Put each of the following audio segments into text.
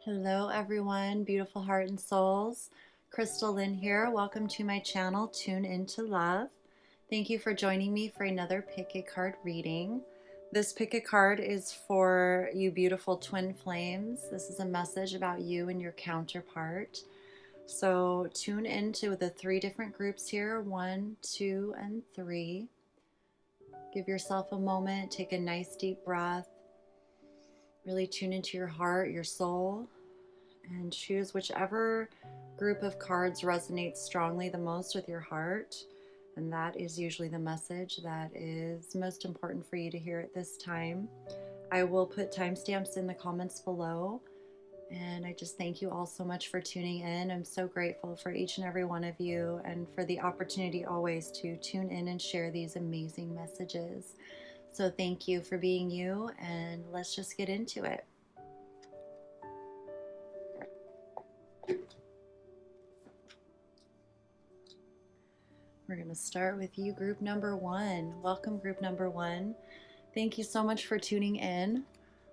Hello, everyone, beautiful heart and souls. Crystal Lynn here. Welcome to my channel, Tune Into Love. Thank you for joining me for another pick a card reading. This pick a card is for you beautiful twin flames. This is a message about you and your counterpart. So tune into the three different groups here, 1, 2, and 3. Give yourself a moment, take a nice deep breath. Really tune into your heart, your soul, and choose whichever group of cards resonates strongly the most with your heart. And that is usually the message that is most important for you to hear at this time. I will put timestamps in the comments below. And I just thank you all so much for tuning in. I'm so grateful for each and every one of you and for the opportunity always to tune in and share these amazing messages. So thank you for being you, and let's just get into it. We're going to start with you, group number 1. Welcome, group number 1. Thank you so much for tuning in.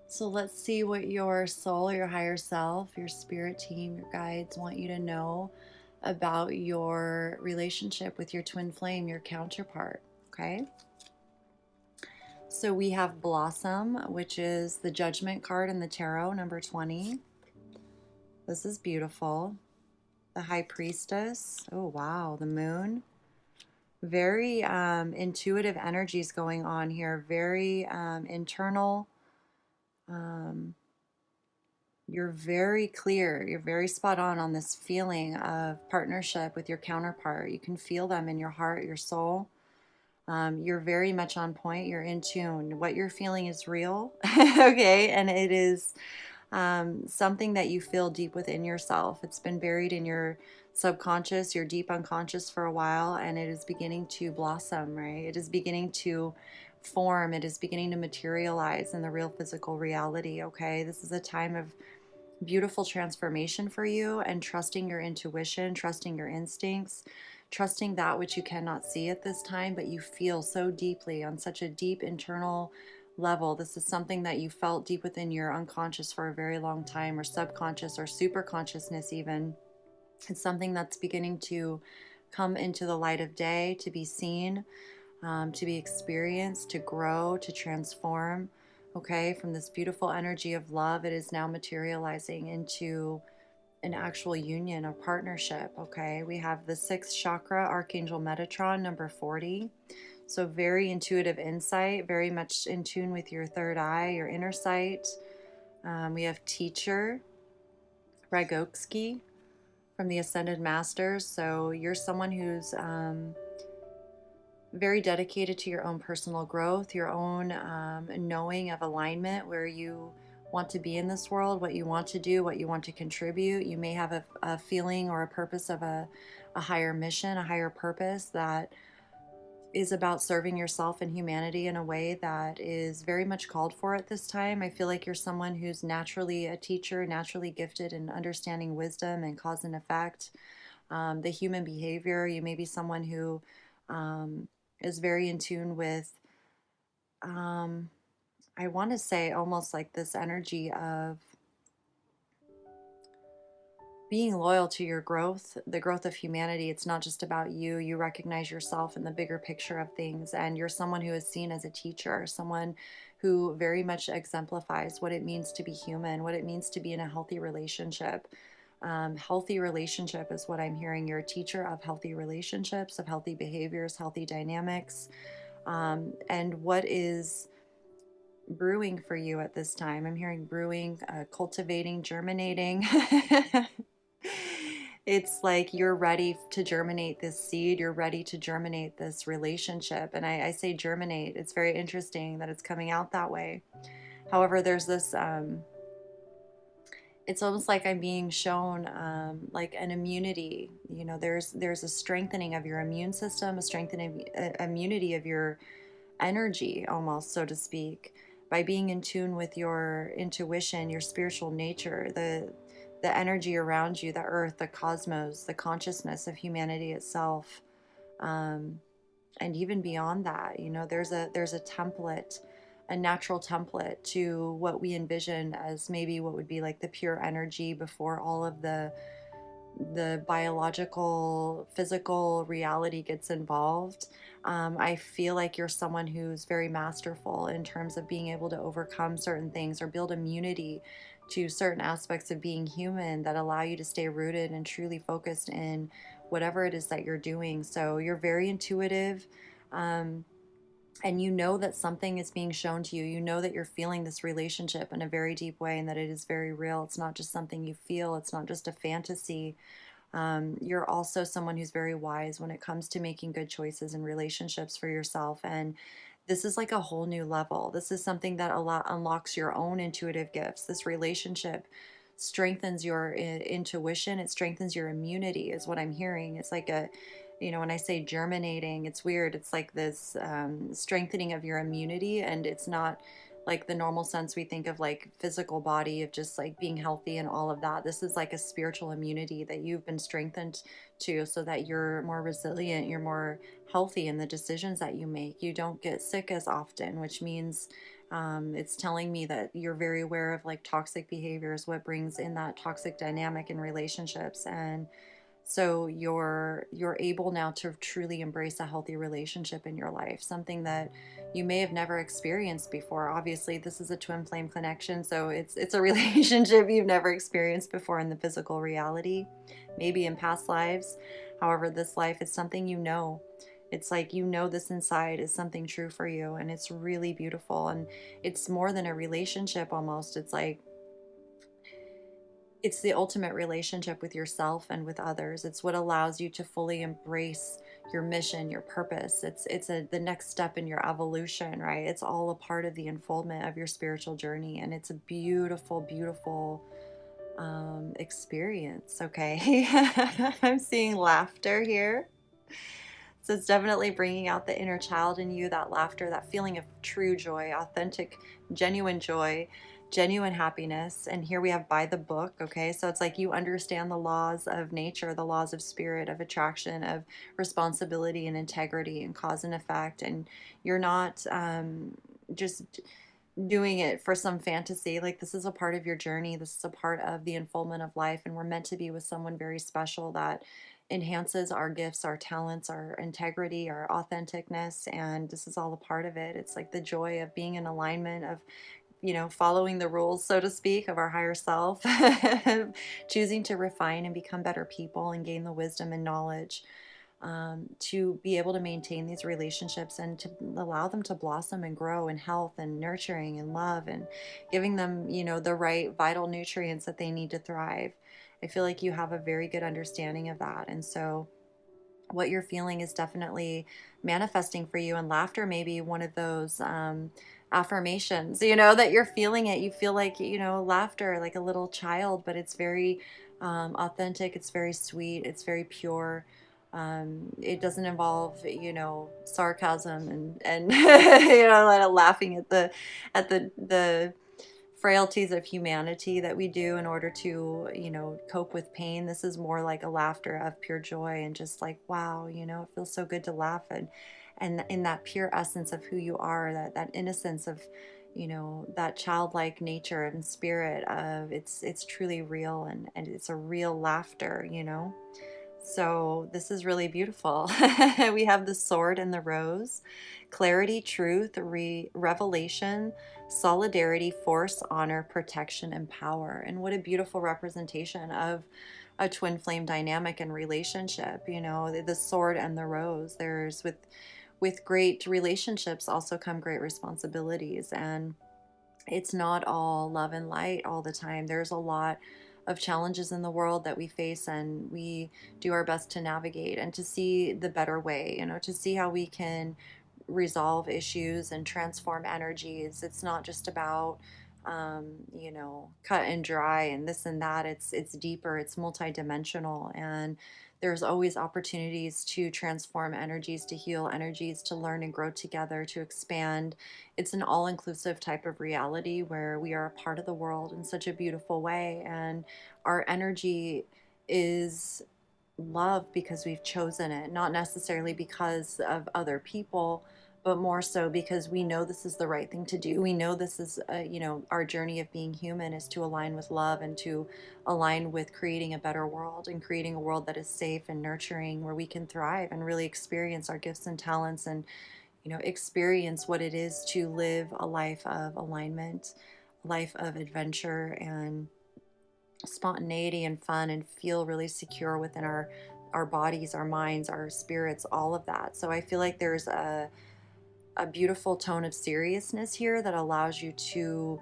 So let's see what your soul, your higher self, your spirit team, your guides want you to know about your relationship with your twin flame, your counterpart. Okay? So we have Blossom, which is the Judgment card in the tarot, number 20. This is beautiful. The High Priestess. Oh, wow. The Moon. Very intuitive energies going on here. Very internal. You're very clear. You're very spot on this feeling of partnership with your counterpart. You can feel them in your heart, your soul. You're very much on point. You're in tune. What you're feeling is real. Okay. And it is something that you feel deep within yourself. It's been buried in your subconscious, your deep unconscious for a while, and it is beginning to blossom, right? It is beginning to form. It is beginning to materialize in the real physical reality, okay? This is a time of beautiful transformation for you, and trusting your intuition, trusting your instincts, trusting that which you cannot see at this time, but you feel so deeply on such a deep internal level. This is something that you felt deep within your unconscious for a very long time, or subconscious, or super consciousness even. It's something that's beginning to come into the light of day, to be seen, to be experienced, to grow, to transform. Okay, from this beautiful energy of love, it is now materializing into an actual union, a partnership. Okay, we have the 6th chakra, Archangel Metatron, number 40. So very intuitive insight, very much in tune with your third eye, your inner sight. We have Teacher, Ragokski, from the Ascended Masters. So you're someone who's very dedicated to your own personal growth, your own knowing of alignment, where you want to be in this world, what you want to do, what you want to contribute. You may have a feeling or a purpose of a higher mission, a higher purpose that is about serving yourself and humanity in a way that is very much called for at this time. I feel like you're someone who's naturally a teacher, naturally gifted in understanding wisdom and cause and effect, the human behavior. You may be someone who is very in tune with, I want to say, almost like this energy of being loyal to your growth, the growth of humanity. It's not just about you. You recognize yourself in the bigger picture of things, and you're someone who is seen as a teacher, someone who very much exemplifies what it means to be human, what it means to be in a healthy relationship. Healthy relationship is what I'm hearing. You're a teacher of healthy relationships, of healthy behaviors, healthy dynamics. And what is brewing for you at this time? I'm hearing brewing, cultivating, germinating. It's like you're ready to germinate this seed. You're ready to germinate this relationship. And I say germinate. It's very interesting that it's coming out that way. However, there's this, it's almost like I'm being shown like an immunity. You know, there's a strengthening of your immune system, a strengthening immunity of your energy, almost, so to speak, by being in tune with your intuition, your spiritual nature, the energy around you, the earth, the cosmos, the consciousness of humanity itself, and even beyond that. You know, there's a template a natural template to what we envision as maybe what would be like the pure energy before all of the biological, physical reality gets involved. I feel like you're someone who's very masterful in terms of being able to overcome certain things or build immunity to certain aspects of being human that allow you to stay rooted and truly focused in whatever it is that you're doing. So you're very intuitive. Um, and you know that something is being shown to you. You know that you're feeling this relationship in a very deep way and that it is very real. It's not just something you feel, it's not just a fantasy. You're also someone who's very wise when it comes to making good choices in relationships for yourself. And this is like a whole new level. This is something that a lot unlocks your own intuitive gifts. This relationship strengthens your intuition. It strengthens your immunity, is what I'm hearing. It's like a, when I say germinating, it's weird. It's like this strengthening of your immunity, and it's not like the normal sense we think of like physical body of just like being healthy and all of that. This is like a spiritual immunity that you've been strengthened to so that you're more resilient, you're more healthy in the decisions that you make. You don't get sick as often, which means it's telling me that you're very aware of like toxic behaviors, what brings in that toxic dynamic in relationships. And so you're able now to truly embrace a healthy relationship in your life, something that you may have never experienced before. Obviously, this is a twin flame connection, so it's a relationship you've never experienced before in the physical reality, maybe in past lives. However, this life is something you know. It's like you know this inside is something true for you, and it's really beautiful. And it's more than a relationship almost. It's like it's the ultimate relationship with yourself and with others. It's what allows you to fully embrace your mission, your purpose. It's the next step in your evolution, right? It's all a part of the unfoldment of your spiritual journey, and it's a beautiful, beautiful experience. Okay, I'm seeing laughter here. So it's definitely bringing out the inner child in you, that laughter, that feeling of true joy, authentic, genuine joy, genuine happiness. And here we have by the book, okay? So it's like you understand the laws of nature, the laws of spirit, of attraction, of responsibility and integrity and cause and effect. And you're not just doing it for some fantasy. Like, this is a part of your journey. This is a part of the unfoldment of life. And we're meant to be with someone very special that enhances our gifts, our talents, our integrity, our authenticness. And this is all a part of it. It's like the joy of being in alignment, of following the rules, so to speak, of our higher self, choosing to refine and become better people and gain the wisdom and knowledge to be able to maintain these relationships and to allow them to blossom and grow in health and nurturing and love and giving them, the right vital nutrients that they need to thrive. I feel like you have a very good understanding of that. And so what you're feeling is definitely manifesting for you, and laughter may be one of those affirmations, that you're feeling it. You feel like, laughter like a little child, but it's very authentic, it's very sweet, it's very pure. It doesn't involve, sarcasm and laughing at the frailties of humanity that we do in order to, cope with pain. This is more like a laughter of pure joy and just like, wow, it feels so good to laugh, and in that pure essence of who you are, that innocence of, that childlike nature and spirit of it's truly real, and it's a real laughter. So this is really beautiful. We have the sword and the rose, clarity, truth, revelation, solidarity, force, honor, protection, and power. And what a beautiful representation of a twin flame dynamic and relationship. The sword and the rose. There's with great relationships also come great responsibilities, and it's not all love and light all the time. There's a lot of challenges in the world that we face, and we do our best to navigate and to see the better way, to see how we can resolve issues and transform energies. It's not just about cut and dry and this and that. It's deeper, it's multidimensional, and there's always opportunities to transform energies, to heal energies, to learn and grow together, to expand. It's an all-inclusive type of reality where we are a part of the world in such a beautiful way, and our energy is love because we've chosen it, not necessarily because of other people, but more so because we know this is the right thing to do. We know this is, our journey of being human is to align with love and to align with creating a better world and creating a world that is safe and nurturing where we can thrive and really experience our gifts and talents and, experience what it is to live a life of alignment, a life of adventure and spontaneity and fun and feel really secure within our bodies, our minds, our spirits, all of that. So I feel like there's a beautiful tone of seriousness here that allows you to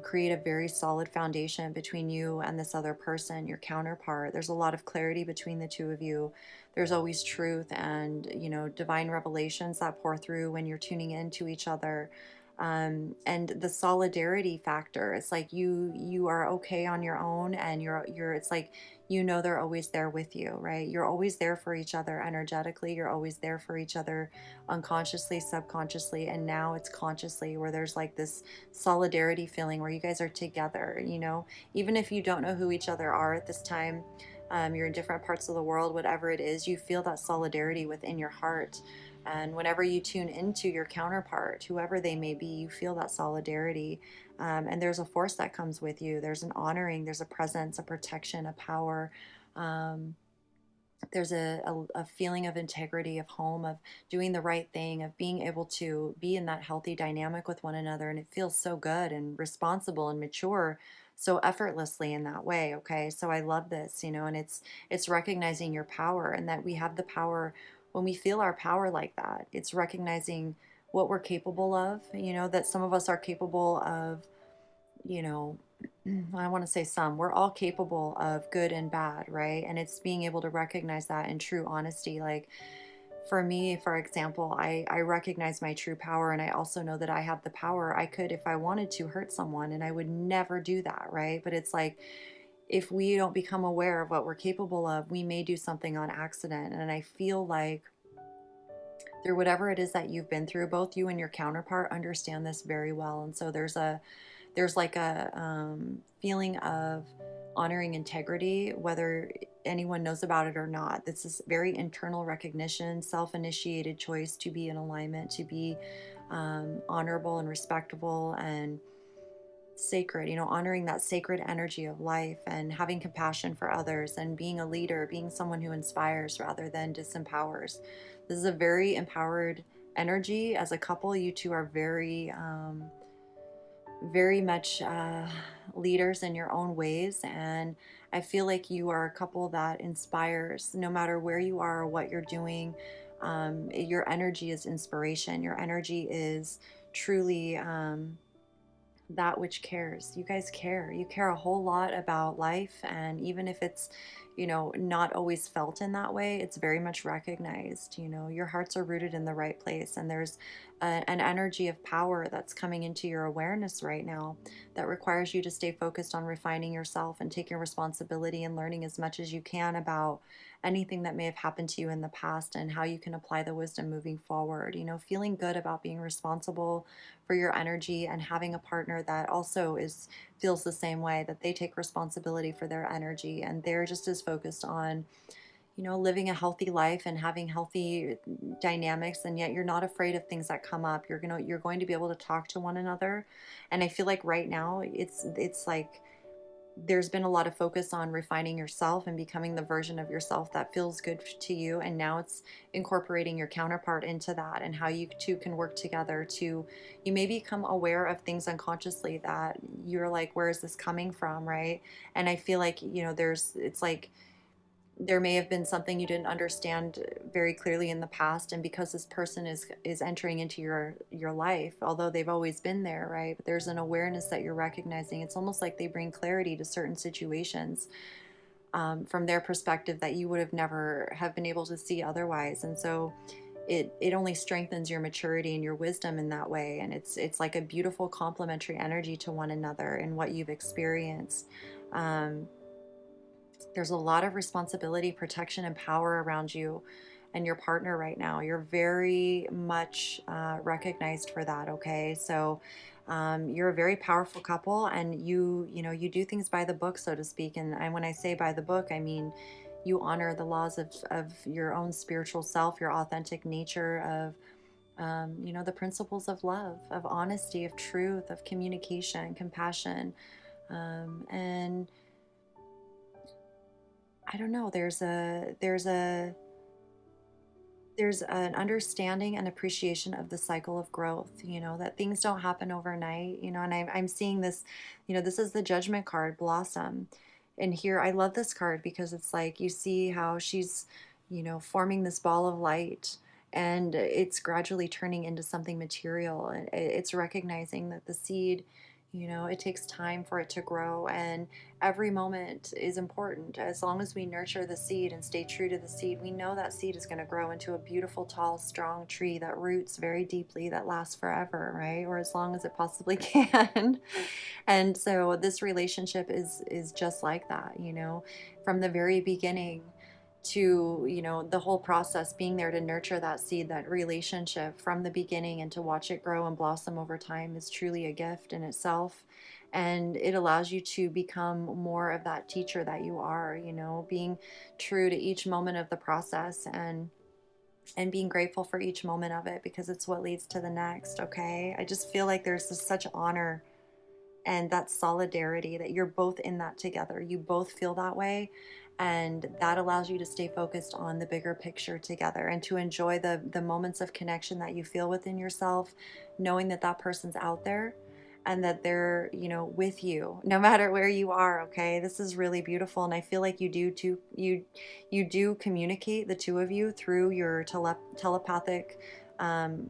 create a very solid foundation between you and this other person, your counterpart. There's a lot of clarity between the two of you. There's always truth and, divine revelations that pour through when you're tuning into each other. And the solidarity factor, it's like you are okay on your own, and you're it's like, they're always there with you, right? You're always there for each other energetically, you're always there for each other unconsciously, subconsciously, and now it's consciously, where there's like this solidarity feeling where you guys are together, even if you don't know who each other are at this time. You're in different parts of the world, whatever it is, you feel that solidarity within your heart. And whenever you tune into your counterpart, whoever they may be, you feel that solidarity. And there's a force that comes with you. There's an honoring, there's a presence, a protection, a power. Um, there's a feeling of integrity, of home, of doing the right thing, of being able to be in that healthy dynamic with one another. And it feels so good and responsible and mature so effortlessly in that way. Okay. So I love this, and it's recognizing your power, and that we have the power when we feel our power like that. It's recognizing what we're capable of, that some of us are capable of, you know, I want to say some, we're all capable of good and bad, right? And it's being able to recognize that in true honesty. Like for me, for example, I recognize my true power, and I also know that I have the power. I could, if I wanted to, hurt someone, and I would never do that, right? But it's like, if we don't become aware of what we're capable of, we may do something on accident. And I feel like through whatever it is that you've been through, both you and your counterpart understand this very well. And so there's like a feeling of honoring integrity, whether anyone knows about it or not. This is very internal recognition, self-initiated choice to be in alignment, to be honorable and respectable and sacred, honoring that sacred energy of life and having compassion for others and being a leader, being someone who inspires rather than disempowers. This is a very empowered energy. As a couple, you two are very much leaders in your own ways. And I feel like you are a couple that inspires no matter where you are or what you're doing. Your energy is inspiration. Your energy is truly that which cares. You guys care. You care a whole lot about life. And even if it's, not always felt in that way, it's very much recognized. Your hearts are rooted in the right place. And there's an energy of power that's coming into your awareness right now that requires you to stay focused on refining yourself and taking responsibility and learning as much as you can about anything that may have happened to you in the past and how you can apply the wisdom moving forward. Feeling good about being responsible for your energy and having a partner that also feels the same way, that they take responsibility for their energy and they're just as focused on, living a healthy life and having healthy dynamics, and yet you're not afraid of things that come up. You're going to be able to talk to one another. And I feel like right now it's like there's been a lot of focus on refining yourself and becoming the version of yourself that feels good to you. And now it's incorporating your counterpart into that, and how you two can work together to, you may become aware of things unconsciously that you're like, where is this coming from? Right. And I feel like, it's like, there may have been something you didn't understand very clearly in the past, and because this person is entering into your life, although they've always been there, right? But there's an awareness that you're recognizing. It's almost like they bring clarity to certain situations from their perspective that you would have never have been able to see otherwise. And so it only strengthens your maturity and your wisdom in that way. And it's like a beautiful complementary energy to one another in what you've experienced. There's a lot of responsibility, protection, and power around you and your partner right now. You're very much recognized for that. Okay, so you're a very powerful couple, and you do things by the book, so to speak. And when I say by the book, I mean you honor the laws of your own spiritual self, your authentic nature of You know, the principles of love, of honesty, of truth, of communication, compassion. And I don't know, there's an understanding and appreciation of the cycle of growth, you know, that things don't happen overnight, you know, and I'm seeing this, you know, this is the judgment card, blossom. And here, I love this card because it's like you see how she's, you know, forming this ball of light, and it's gradually turning into something material. And it's recognizing that the seed, you know, it takes time for it to grow, and every moment is important. As long as we nurture the seed and stay true to the seed, we know that seed is going to grow into a beautiful, tall, strong tree that roots very deeply, that lasts forever, right? Or as long as it possibly can. And so this relationship is just like that, you know, from the very beginning to, you know, the whole process, being there to nurture that seed, that relationship from the beginning, and to watch it grow and blossom over time is truly a gift in itself. And it allows you to become more of that teacher that you are, you know, being true to each moment of the process, and being grateful for each moment of it, because it's what leads to the next. Okay, I just feel like there's just such honor and that solidarity, that you're both in that together. You both feel that way. And that allows you to stay focused on the bigger picture together, and to enjoy the moments of connection that you feel within yourself, knowing that that person's out there and that they're, you know, with you no matter where you are. Okay, this is really beautiful. And I feel like you do too, you do communicate, the two of you, through your telepathic um,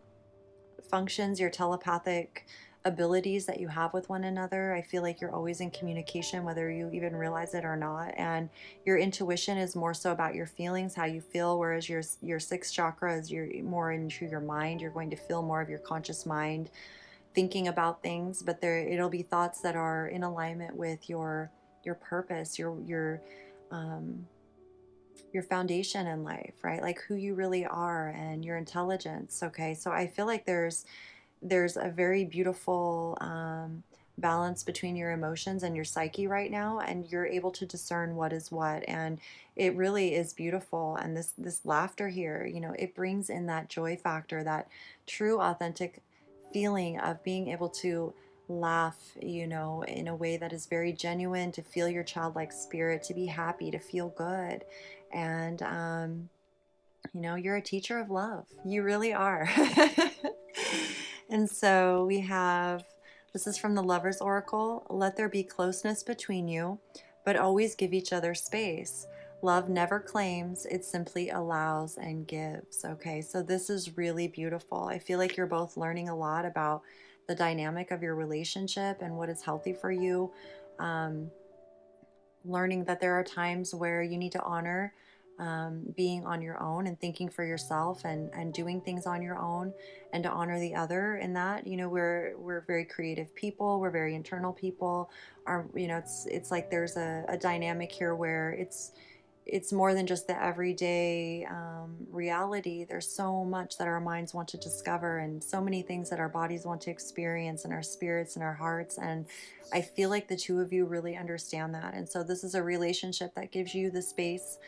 functions, your telepathic abilities that you have with one another. I feel like you're always in communication, whether you even realize it or not. And your intuition is more so about your feelings, how you feel, whereas your sixth chakra is you're more into your mind. You're going to feel more of your conscious mind thinking about things, but there it'll be thoughts that are in alignment with your purpose, um, your foundation in life, right? Like who you really are and your intelligence. Okay, so I feel like there's a very beautiful balance between your emotions and your psyche right now, and you're able to discern what is what, and it really is beautiful. And this laughter here, you know, it brings in that joy factor, that true authentic feeling of being able to laugh, you know, in a way that is very genuine, to feel your childlike spirit, to be happy, to feel good. And you know, you're a teacher of love. You really are. And so we have, this is from the Lover's Oracle. Let there be closeness between you, but always give each other space. Love never claims, it simply allows and gives. Okay, so this is really beautiful. I feel like you're both learning a lot about the dynamic of your relationship and what is healthy for you. Um, Learning that there are times where you need to honor being on your own and thinking for yourself, and doing things on your own, and to honor the other in that. You know, we're very creative people, we're very internal people. Our, you know, it's like there's a dynamic here where it's more than just the everyday reality. There's so much that our minds want to discover, and so many things that our bodies want to experience, and our spirits and our hearts. And I feel like the two of you really understand that. And so this is a relationship that gives you the space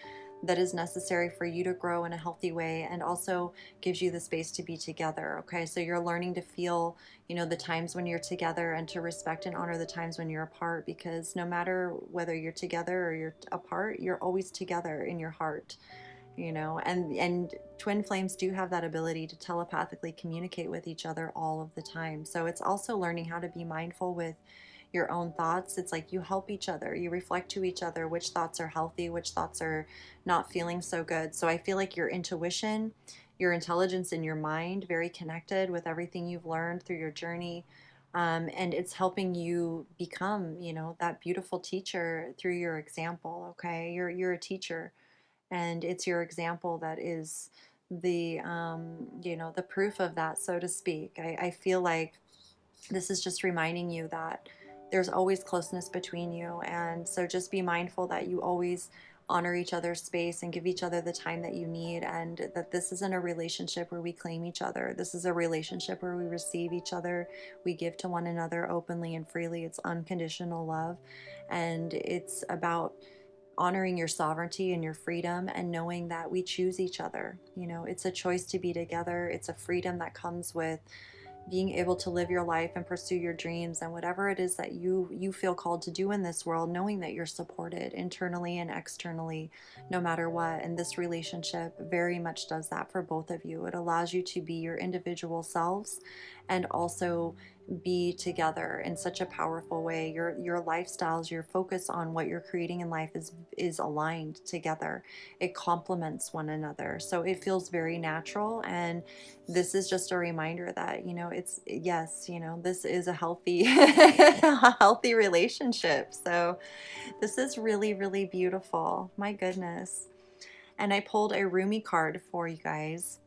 that is necessary for you to grow in a healthy way, and also gives you the space to be together. Okay, so you're learning to feel, you know, the times when you're together, and to respect and honor the times when you're apart, because no matter whether you're together or you're apart, you're always together in your heart, you know. And twin flames do have that ability to telepathically communicate with each other all of the time. So it's also learning how to be mindful with your own thoughts. It's like you help each other, you reflect to each other which thoughts are healthy, which thoughts are not feeling so good. So I feel like your intuition, your intelligence in your mind, very connected with everything you've learned through your journey. And it's helping you become, you know, that beautiful teacher through your example. Okay, you're a teacher, and it's your example that is the you know, the proof of that, so to speak. I feel like this is just reminding you that there's always closeness between you. And so just be mindful that you always honor each other's space and give each other the time that you need. And that this isn't a relationship where we claim each other. This is a relationship where we receive each other. We give to one another openly and freely. It's unconditional love. And it's about honoring your sovereignty and your freedom, and knowing that we choose each other. It's a choice to be together. It's a freedom that comes with being able to live your life and pursue your dreams and whatever it is that you feel called to do in this world, knowing that you're supported internally and externally no matter what. And this relationship very much does that for both of you. It allows you to be your individual selves and also be together in such a powerful way. Your lifestyles, your focus on what you're creating in life is aligned together. It complements one another. So it feels very natural. And this is just a reminder that, it's, yes, this is a healthy a healthy relationship. So this is really, really beautiful. My goodness. And I pulled a Rumi card for you guys.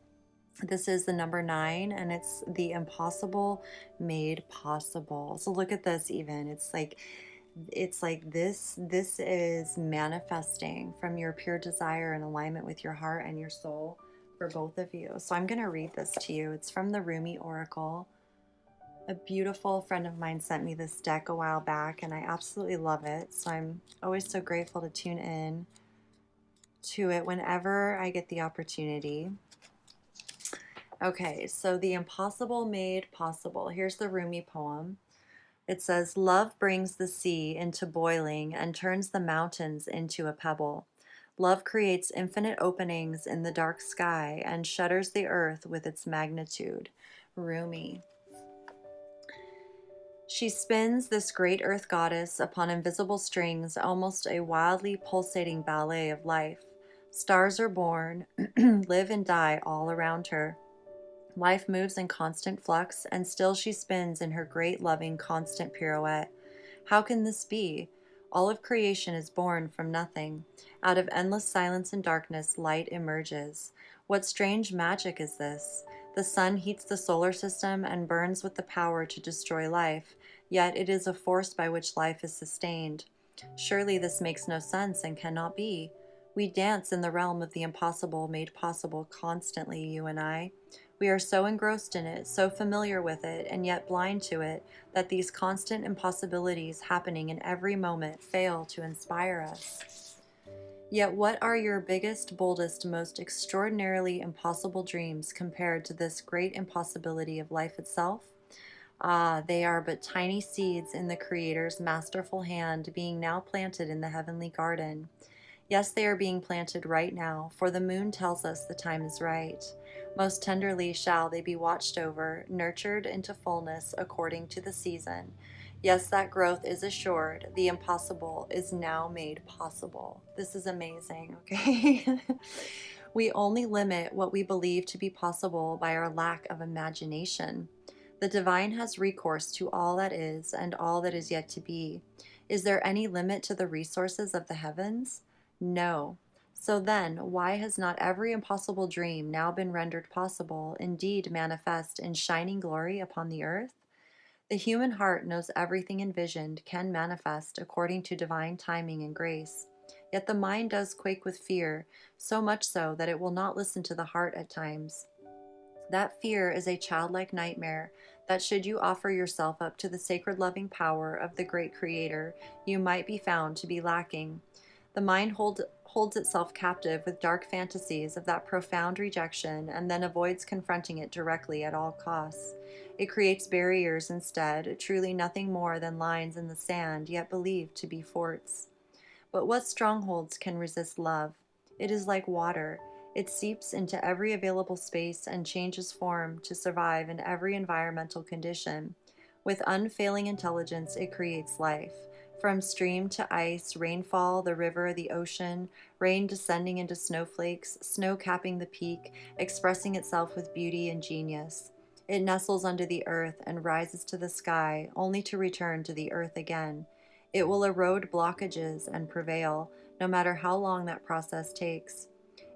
This is the number 9, and it's the impossible made possible. So look at this. Even it's like this is manifesting from your pure desire and alignment with your heart and your soul for both of you. So I'm going to read this to you. It's from the Rumi Oracle. A beautiful friend of mine sent me this deck a while back, and I absolutely love it. So I'm always so grateful to tune in to it whenever I get the opportunity. Okay, so the impossible made possible. Here's the Rumi poem. It says, love brings the sea into boiling and turns the mountains into a pebble. Love creates infinite openings in the dark sky and shudders the earth with its magnitude. Rumi. She spins, this great earth goddess, upon invisible strings, almost a wildly pulsating ballet of life. Stars are born, live and die all around her. Life moves in constant flux, and still she spins in her great, loving, constant pirouette. How can this be? All of creation is born from nothing. Out of endless silence and darkness, light emerges. What strange magic is this? The sun heats the solar system and burns with the power to destroy life, yet it is a force by which life is sustained. Surely this makes no sense and cannot be. We dance in the realm of the impossible made possible constantly, you and I. We are so engrossed in it, so familiar with it, and yet blind to it, that these constant impossibilities happening in every moment fail to inspire us. Yet what are your biggest, boldest, most extraordinarily impossible dreams compared to this great impossibility of life itself? Ah, they are but tiny seeds in the Creator's masterful hand being now planted in the heavenly garden. Yes, they are being planted right now, for the moon tells us the time is right. Most tenderly shall they be watched over, nurtured into fullness according to the season. Yes, that growth is assured. The impossible is now made possible. This is amazing, okay? We only limit what we believe to be possible by our lack of imagination. The divine has recourse to all that is and all that is yet to be. Is there any limit to the resources of the heavens? No. So then, why has not every impossible dream now been rendered possible, indeed manifest in shining glory upon the earth? The human heart knows everything envisioned can manifest according to divine timing and grace. Yet the mind does quake with fear, so much so that it will not listen to the heart at times. That fear is a childlike nightmare that should you offer yourself up to the sacred loving power of the great Creator, you might be found to be lacking. The mind holds itself captive with dark fantasies of that profound rejection and then avoids confronting it directly at all costs. It creates barriers instead, truly nothing more than lines in the sand, yet believed to be forts. But what strongholds can resist love? It is like water. It seeps into every available space and changes form to survive in every environmental condition. With unfailing intelligence, it creates life. From stream to ice, rainfall, the river, the ocean, rain descending into snowflakes, snow capping the peak, expressing itself with beauty and genius. It nestles under the earth and rises to the sky, only to return to the earth again. It will erode blockages and prevail, no matter how long that process takes.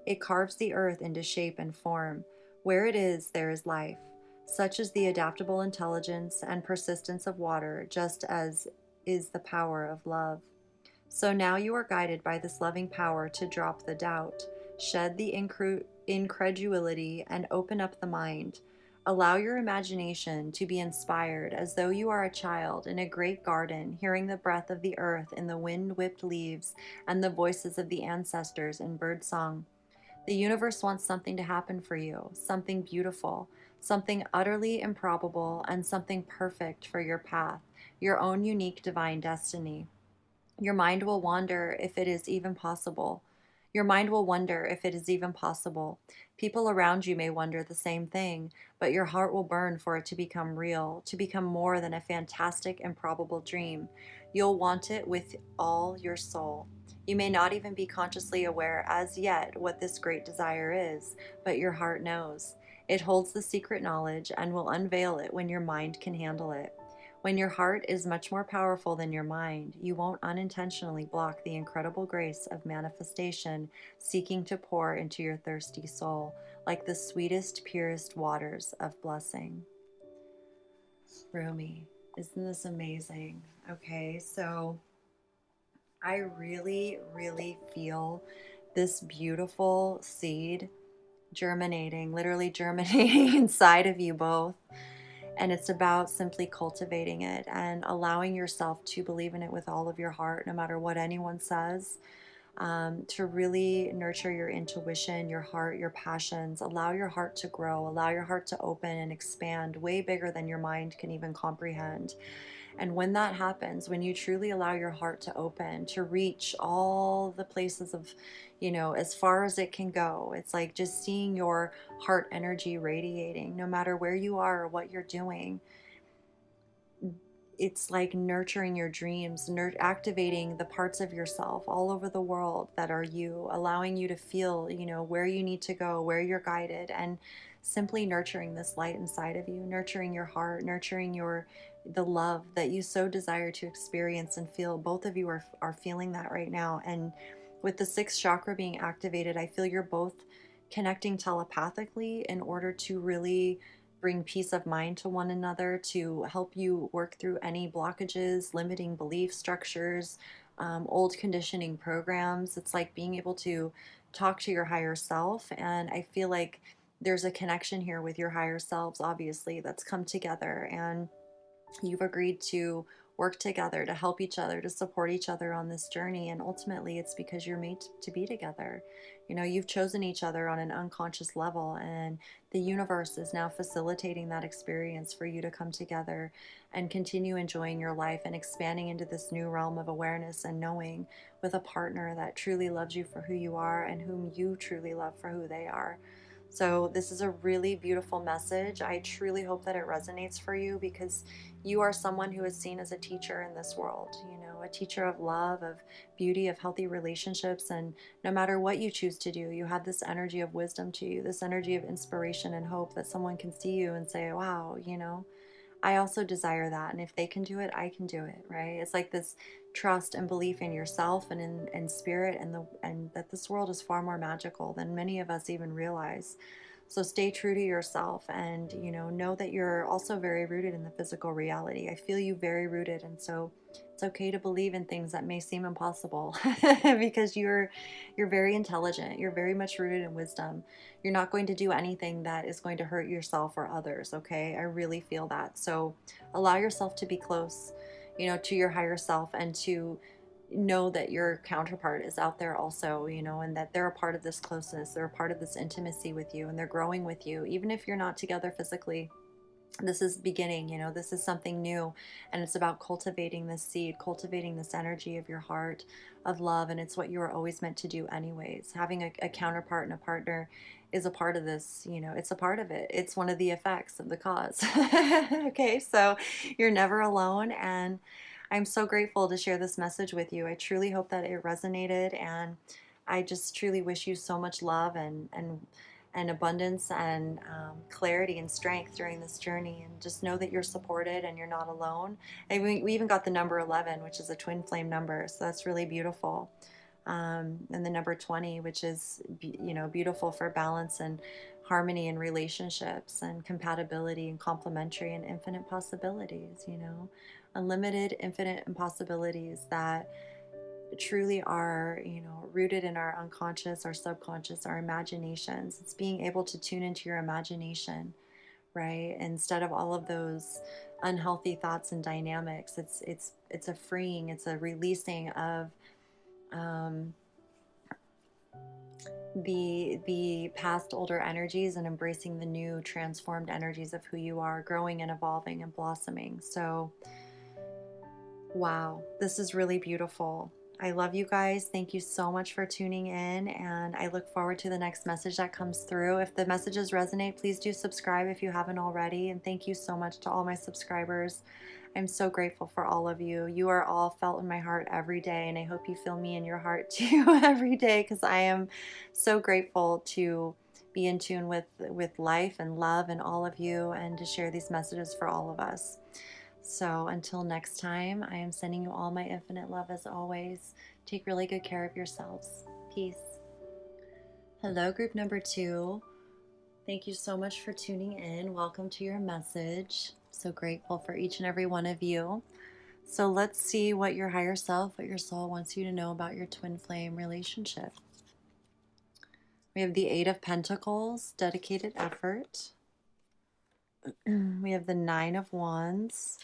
It carves the earth into shape and form. Where it is, there is life. Such is the adaptable intelligence and persistence of water, just as is the power of love. So now you are guided by this loving power to drop the doubt, shed the incredulity, and open up the mind. Allow your imagination to be inspired as though you are a child in a great garden, hearing the breath of the earth in the wind-whipped leaves and the voices of the ancestors in birdsong. The universe wants something to happen for you, something beautiful, something utterly improbable, and something perfect for your path, your own unique divine destiny. Your mind will wonder if it is even possible. Your mind will wonder if it is even possible. People around you may wonder the same thing, but your heart will burn for it to become real, to become more than a fantastic, improbable dream. You'll want it with all your soul. You may not even be consciously aware as yet what this great desire is, but your heart knows. It holds the secret knowledge and will unveil it when your mind can handle it. When your heart is much more powerful than your mind, you won't unintentionally block the incredible grace of manifestation seeking to pour into your thirsty soul, like the sweetest, purest waters of blessing. Rumi, isn't this amazing? Okay, so I really, really feel this beautiful seed germinating, literally germinating inside of you both. And it's about simply cultivating it and allowing yourself to believe in it with all of your heart, no matter what anyone says. To really nurture your intuition, your heart, your passions. Allow your heart to grow, allow your heart to open and expand way bigger than your mind can even comprehend. And when that happens, when you truly allow your heart to open, to reach all the places of, as far as it can go, it's like just seeing your heart energy radiating, no matter where you are or what you're doing. It's like nurturing your dreams, activating the parts of yourself all over the world that are you, allowing you to feel, where you need to go, where you're guided, and simply nurturing this light inside of you, nurturing your heart, nurturing the love that you so desire to experience and feel. Both of you are feeling that right now. And with the sixth chakra being activated, I feel you're both connecting telepathically in order to really bring peace of mind to one another, to help you work through any blockages, limiting belief structures, old conditioning programs. It's like being able to talk to your higher self. And I feel like there's a connection here with your higher selves, obviously, that's come together. And you've agreed to work together to help each other, to support each other on this journey. And ultimately, it's because you're made to be together. You've chosen each other on an unconscious level, and the universe is now facilitating that experience for you to come together and continue enjoying your life and expanding into this new realm of awareness and knowing with a partner that truly loves you for who you are and whom you truly love for who they are. So, this is a really beautiful message. I truly hope that it resonates for you, because you are someone who is seen as a teacher in this world, a teacher of love, of beauty, of healthy relationships. And no matter what you choose to do, you have this energy of wisdom to you, this energy of inspiration and hope that someone can see you and say, wow, I also desire that. And if they can do it, I can do it, right? It's like this trust and belief in yourself and in spirit, and that this world is far more magical than many of us even realize. So stay true to yourself, and know that you're also very rooted in the physical reality. I feel you very rooted, and so it's okay to believe in things that may seem impossible because you're very intelligent. You're very much rooted in wisdom. You're not going to do anything that is going to hurt yourself or others, okay? I really feel that. So allow yourself to be close, to your higher self, and to know that your counterpart is out there also, and that they're a part of this closeness, they're a part of this intimacy with you, and they're growing with you. Even if you're not together physically, this is beginning, this is something new, and it's about cultivating this seed, cultivating this energy of your heart of love. And it's what you were always meant to do anyways. Having a counterpart and a partner is a part of this, it's a part of it. It's one of the effects of the cause. Okay, so you're never alone, and I'm so grateful to share this message with you. I truly hope that it resonated, and I just truly wish you so much love and abundance and clarity and strength during this journey. And just know that you're supported and you're not alone. And we even got the number 11, which is a twin flame number, so that's really beautiful. And the number 20, which is beautiful for balance and harmony in relationships and compatibility and complementary and infinite possibilities. Unlimited, infinite possibilities that truly are, rooted in our unconscious, our subconscious, our imaginations. It's being able to tune into your imagination, right? Instead of all of those unhealthy thoughts and dynamics, it's a freeing, it's a releasing of um, the past older energies and embracing the new transformed energies of who you are, growing and evolving and blossoming. So wow, this is really beautiful. I love you guys. Thank you so much for tuning in, and I look forward to the next message that comes through. If the messages resonate, please do subscribe if you haven't already. And thank you so much to all my subscribers. I'm so grateful for all of you. You are all felt in my heart every day, and I hope you feel me in your heart too every day, because I am so grateful to be in tune with life and love and all of you, and to share these messages for all of us. So until next time, I am sending you all my infinite love as always. Take really good care of yourselves. Peace. Hello, group number 2. Thank you so much for tuning in. Welcome to your message. So grateful for each and every one of you. So let's see what your higher self, what your soul wants you to know about your twin flame relationship. We have the 8 of Pentacles, dedicated effort. We have the 9 of Wands.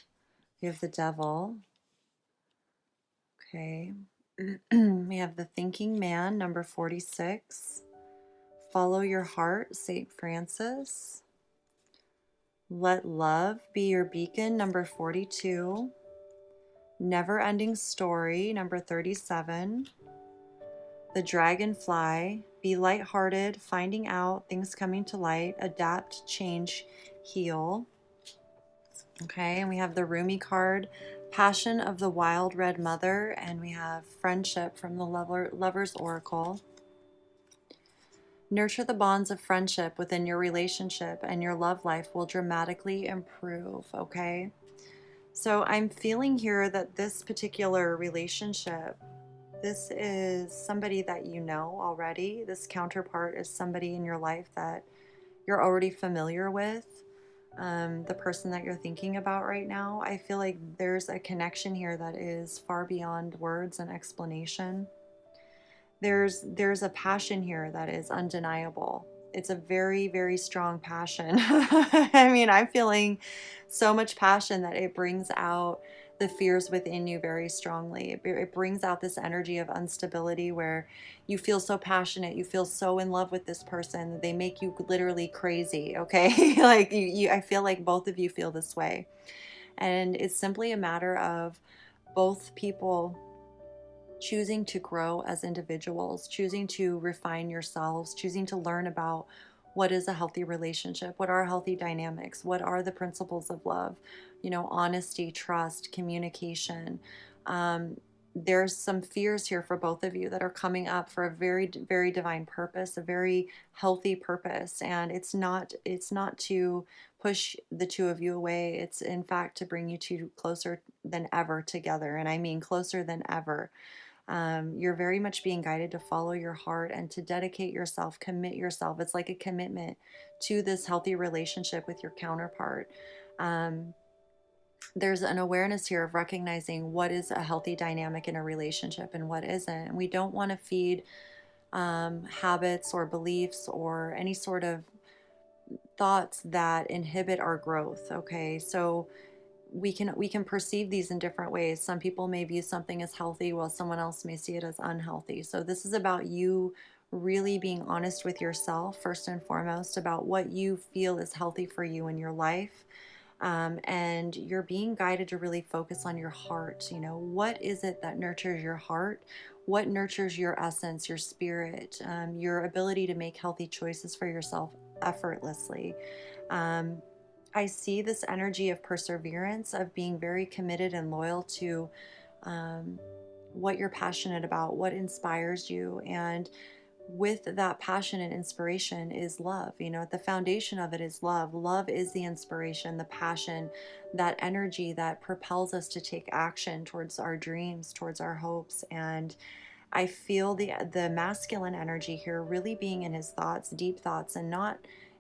We have the Devil. Okay. We have the Thinking Man, number 46. Follow your heart, St. Francis. Let love be your beacon, number 42. Never ending story, number 37. The Dragonfly, be lighthearted, finding out, things coming to light, adapt, change, heal. Okay, and we have the Rumi card, Passion of the Wild Red Mother, and we have Friendship from the Lover's Oracle. Nurture the bonds of friendship within your relationship, and your love life will dramatically improve, okay? So I'm feeling here that this particular relationship, this is somebody that you know already. This counterpart is somebody in your life that you're already familiar with. The person that you're thinking about right now, I feel like there's a connection here that is far beyond words and explanation. There's a passion here that is undeniable. It's a very, very strong passion. I mean, I'm feeling so much passion that it brings out the fears within you very strongly. It brings out this energy of instability where you feel so passionate, you feel so in love with this person, they make you literally crazy, okay? Like I feel like both of you feel this way. And it's simply a matter of both people choosing to grow as individuals, choosing to refine yourselves, choosing to learn about what is a healthy relationship, what are healthy dynamics, what are the principles of love, honesty, trust, communication. There's some fears here for both of you that are coming up for a very, very divine purpose, a very healthy purpose. And it's not to push the two of you away. It's in fact to bring you two closer than ever together. And I mean closer than ever. You're very much being guided to follow your heart and to dedicate yourself, commit yourself. It's like a commitment to this healthy relationship with your counterpart. There's an awareness here of recognizing what is a healthy dynamic in a relationship and what isn't. And we don't want to feed habits or beliefs or any sort of thoughts that inhibit our growth. Okay, so we can perceive these in different ways. Some people may view something as healthy while someone else may see it as unhealthy. So this is about you really being honest with yourself first and foremost about what you feel is healthy for you in your life. And you're being guided to really focus on your heart. What is it that nurtures your heart? What nurtures your essence, your spirit, your ability to make healthy choices for yourself effortlessly? I see this energy of perseverance, of being very committed and loyal to what you're passionate about, what inspires you. And with that passion and inspiration is love. At the foundation of it is love. Love is the inspiration, the passion, that energy that propels us to take action towards our dreams, towards our hopes. And I feel the masculine energy here really being in his thoughts, deep thoughts, and not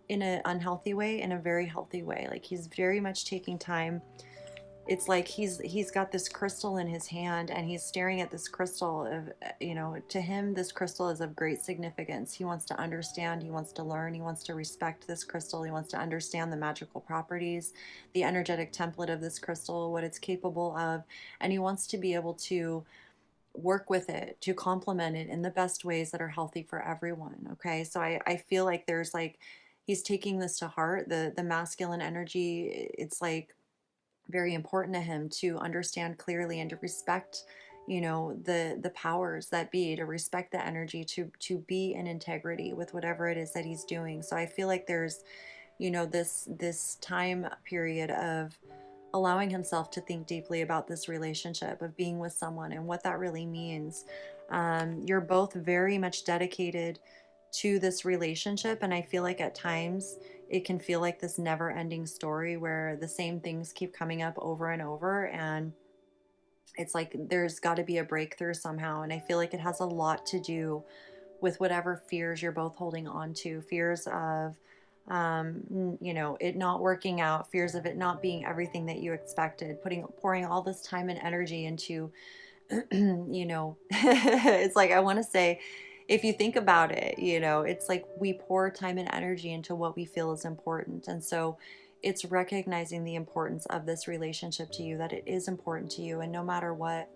in an unhealthy way, in a very healthy way. Like he's very much taking time it's like he's got this crystal in his hand, and he's staring at this crystal of, to him this crystal is of great significance. He wants to understand, he wants to learn, he wants to respect this crystal, he wants to understand the magical properties, the energetic template of this crystal, what it's capable of, and he wants to be able to work with it, to complement it in the best ways that are healthy for everyone. Okay, so I feel like there's like he's taking this to heart, the masculine energy. It's like very important to him to understand clearly and to respect, the powers that be, to respect the energy, to be in integrity with whatever it is that he's doing. So I feel like there's, this time period of allowing himself to think deeply about this relationship of being with someone and what that really means. You're both very much dedicated to this relationship, and I feel like at times it can feel like this never ending story where the same things keep coming up over and over, and it's like there's got to be a breakthrough somehow. And I feel like it has a lot to do with whatever fears you're both holding on to, fears of it not working out, fears of it not being everything that you expected, pouring all this time and energy into, it's like, I want to say, if you think about it, it's like we pour time and energy into what we feel is important. And so it's recognizing the importance of this relationship to you, that it is important to you. And no matter what,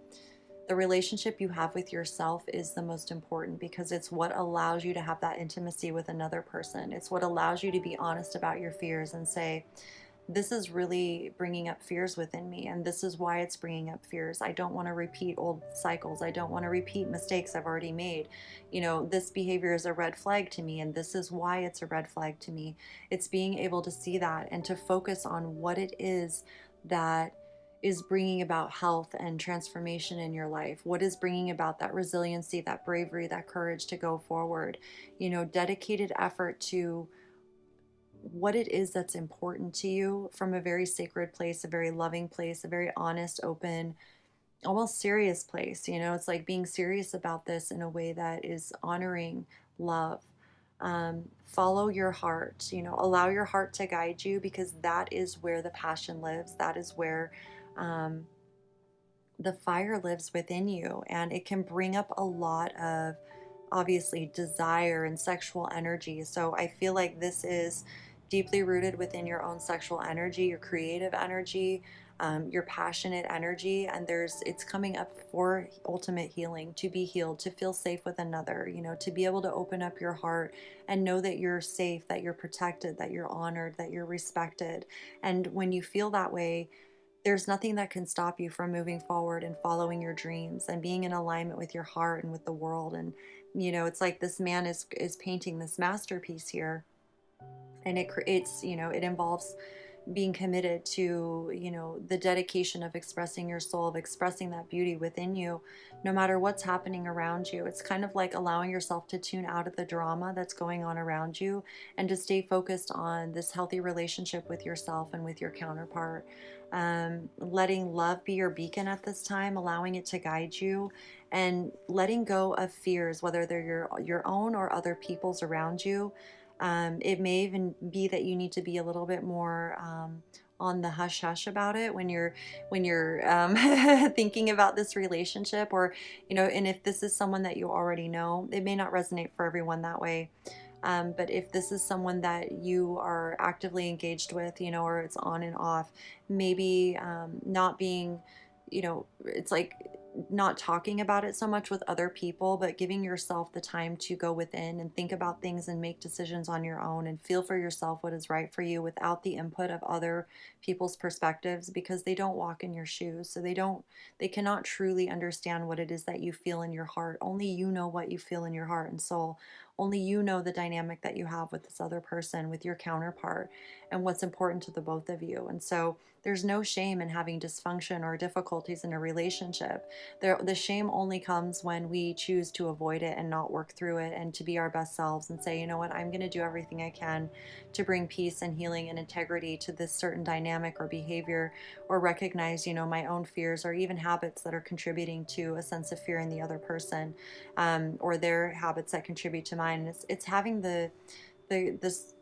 the relationship you have with yourself is the most important, because it's what allows you to have that intimacy with another person. It's what allows you to be honest about your fears and say, this is really bringing up fears within me, and this is why it's bringing up fears. I don't want to repeat old cycles. I don't want to repeat mistakes I've already made. This behavior is a red flag to me, and this is why it's a red flag to me. It's being able to see that and to focus on what it is that is bringing about health and transformation in your life. What is bringing about that resiliency, that bravery, that courage to go forward. Dedicated effort to what it is that's important to you from a very sacred place, a very loving place, a very honest, open, almost serious place. It's like being serious about this in a way that is honoring love. Follow your heart, allow your heart to guide you, because that is where the passion lives. That is where um, the fire lives within you, and it can bring up a lot of, obviously, desire and sexual energy. So I feel like this is deeply rooted within your own sexual energy, your creative energy, your passionate energy, and it's coming up for ultimate healing, to be healed, to feel safe with another, to be able to open up your heart and know that you're safe, that you're protected, that you're honored, that you're respected. And when you feel that way, there's nothing that can stop you from moving forward and following your dreams and being in alignment with your heart and with the world. And it's like this man is painting this masterpiece here, and it creates, it involves being committed to, the dedication of expressing your soul, of expressing that beauty within you, no matter what's happening around you. It's kind of like allowing yourself to tune out of the drama that's going on around you, and to stay focused on this healthy relationship with yourself and with your counterpart. Letting love be your beacon at this time, allowing it to guide you, and letting go of fears, whether they're your own or other people's around you. It may even be that you need to be a little bit more on the hush hush about it when you're thinking about this relationship, or and if this is someone that you already know, it may not resonate for everyone that way. But if this is someone that you are actively engaged with, or it's on and off, maybe not being, it's like not talking about it so much with other people, but giving yourself the time to go within and think about things and make decisions on your own and feel for yourself what is right for you without the input of other people's perspectives, because they don't walk in your shoes. So they cannot truly understand what it is that you feel in your heart. Only you know what you feel in your heart and soul. Only you know the dynamic that you have with this other person, with your counterpart, and what's important to the both of you. And so there's no shame in having dysfunction or difficulties in a relationship. The shame only comes when we choose to avoid it and not work through it, and to be our best selves and say, you know what, I'm going to do everything I can to bring peace and healing and integrity to this certain dynamic or behavior, or recognize, my own fears or even habits that are contributing to a sense of fear in the other person, or their habits that contribute to mine. And it's having this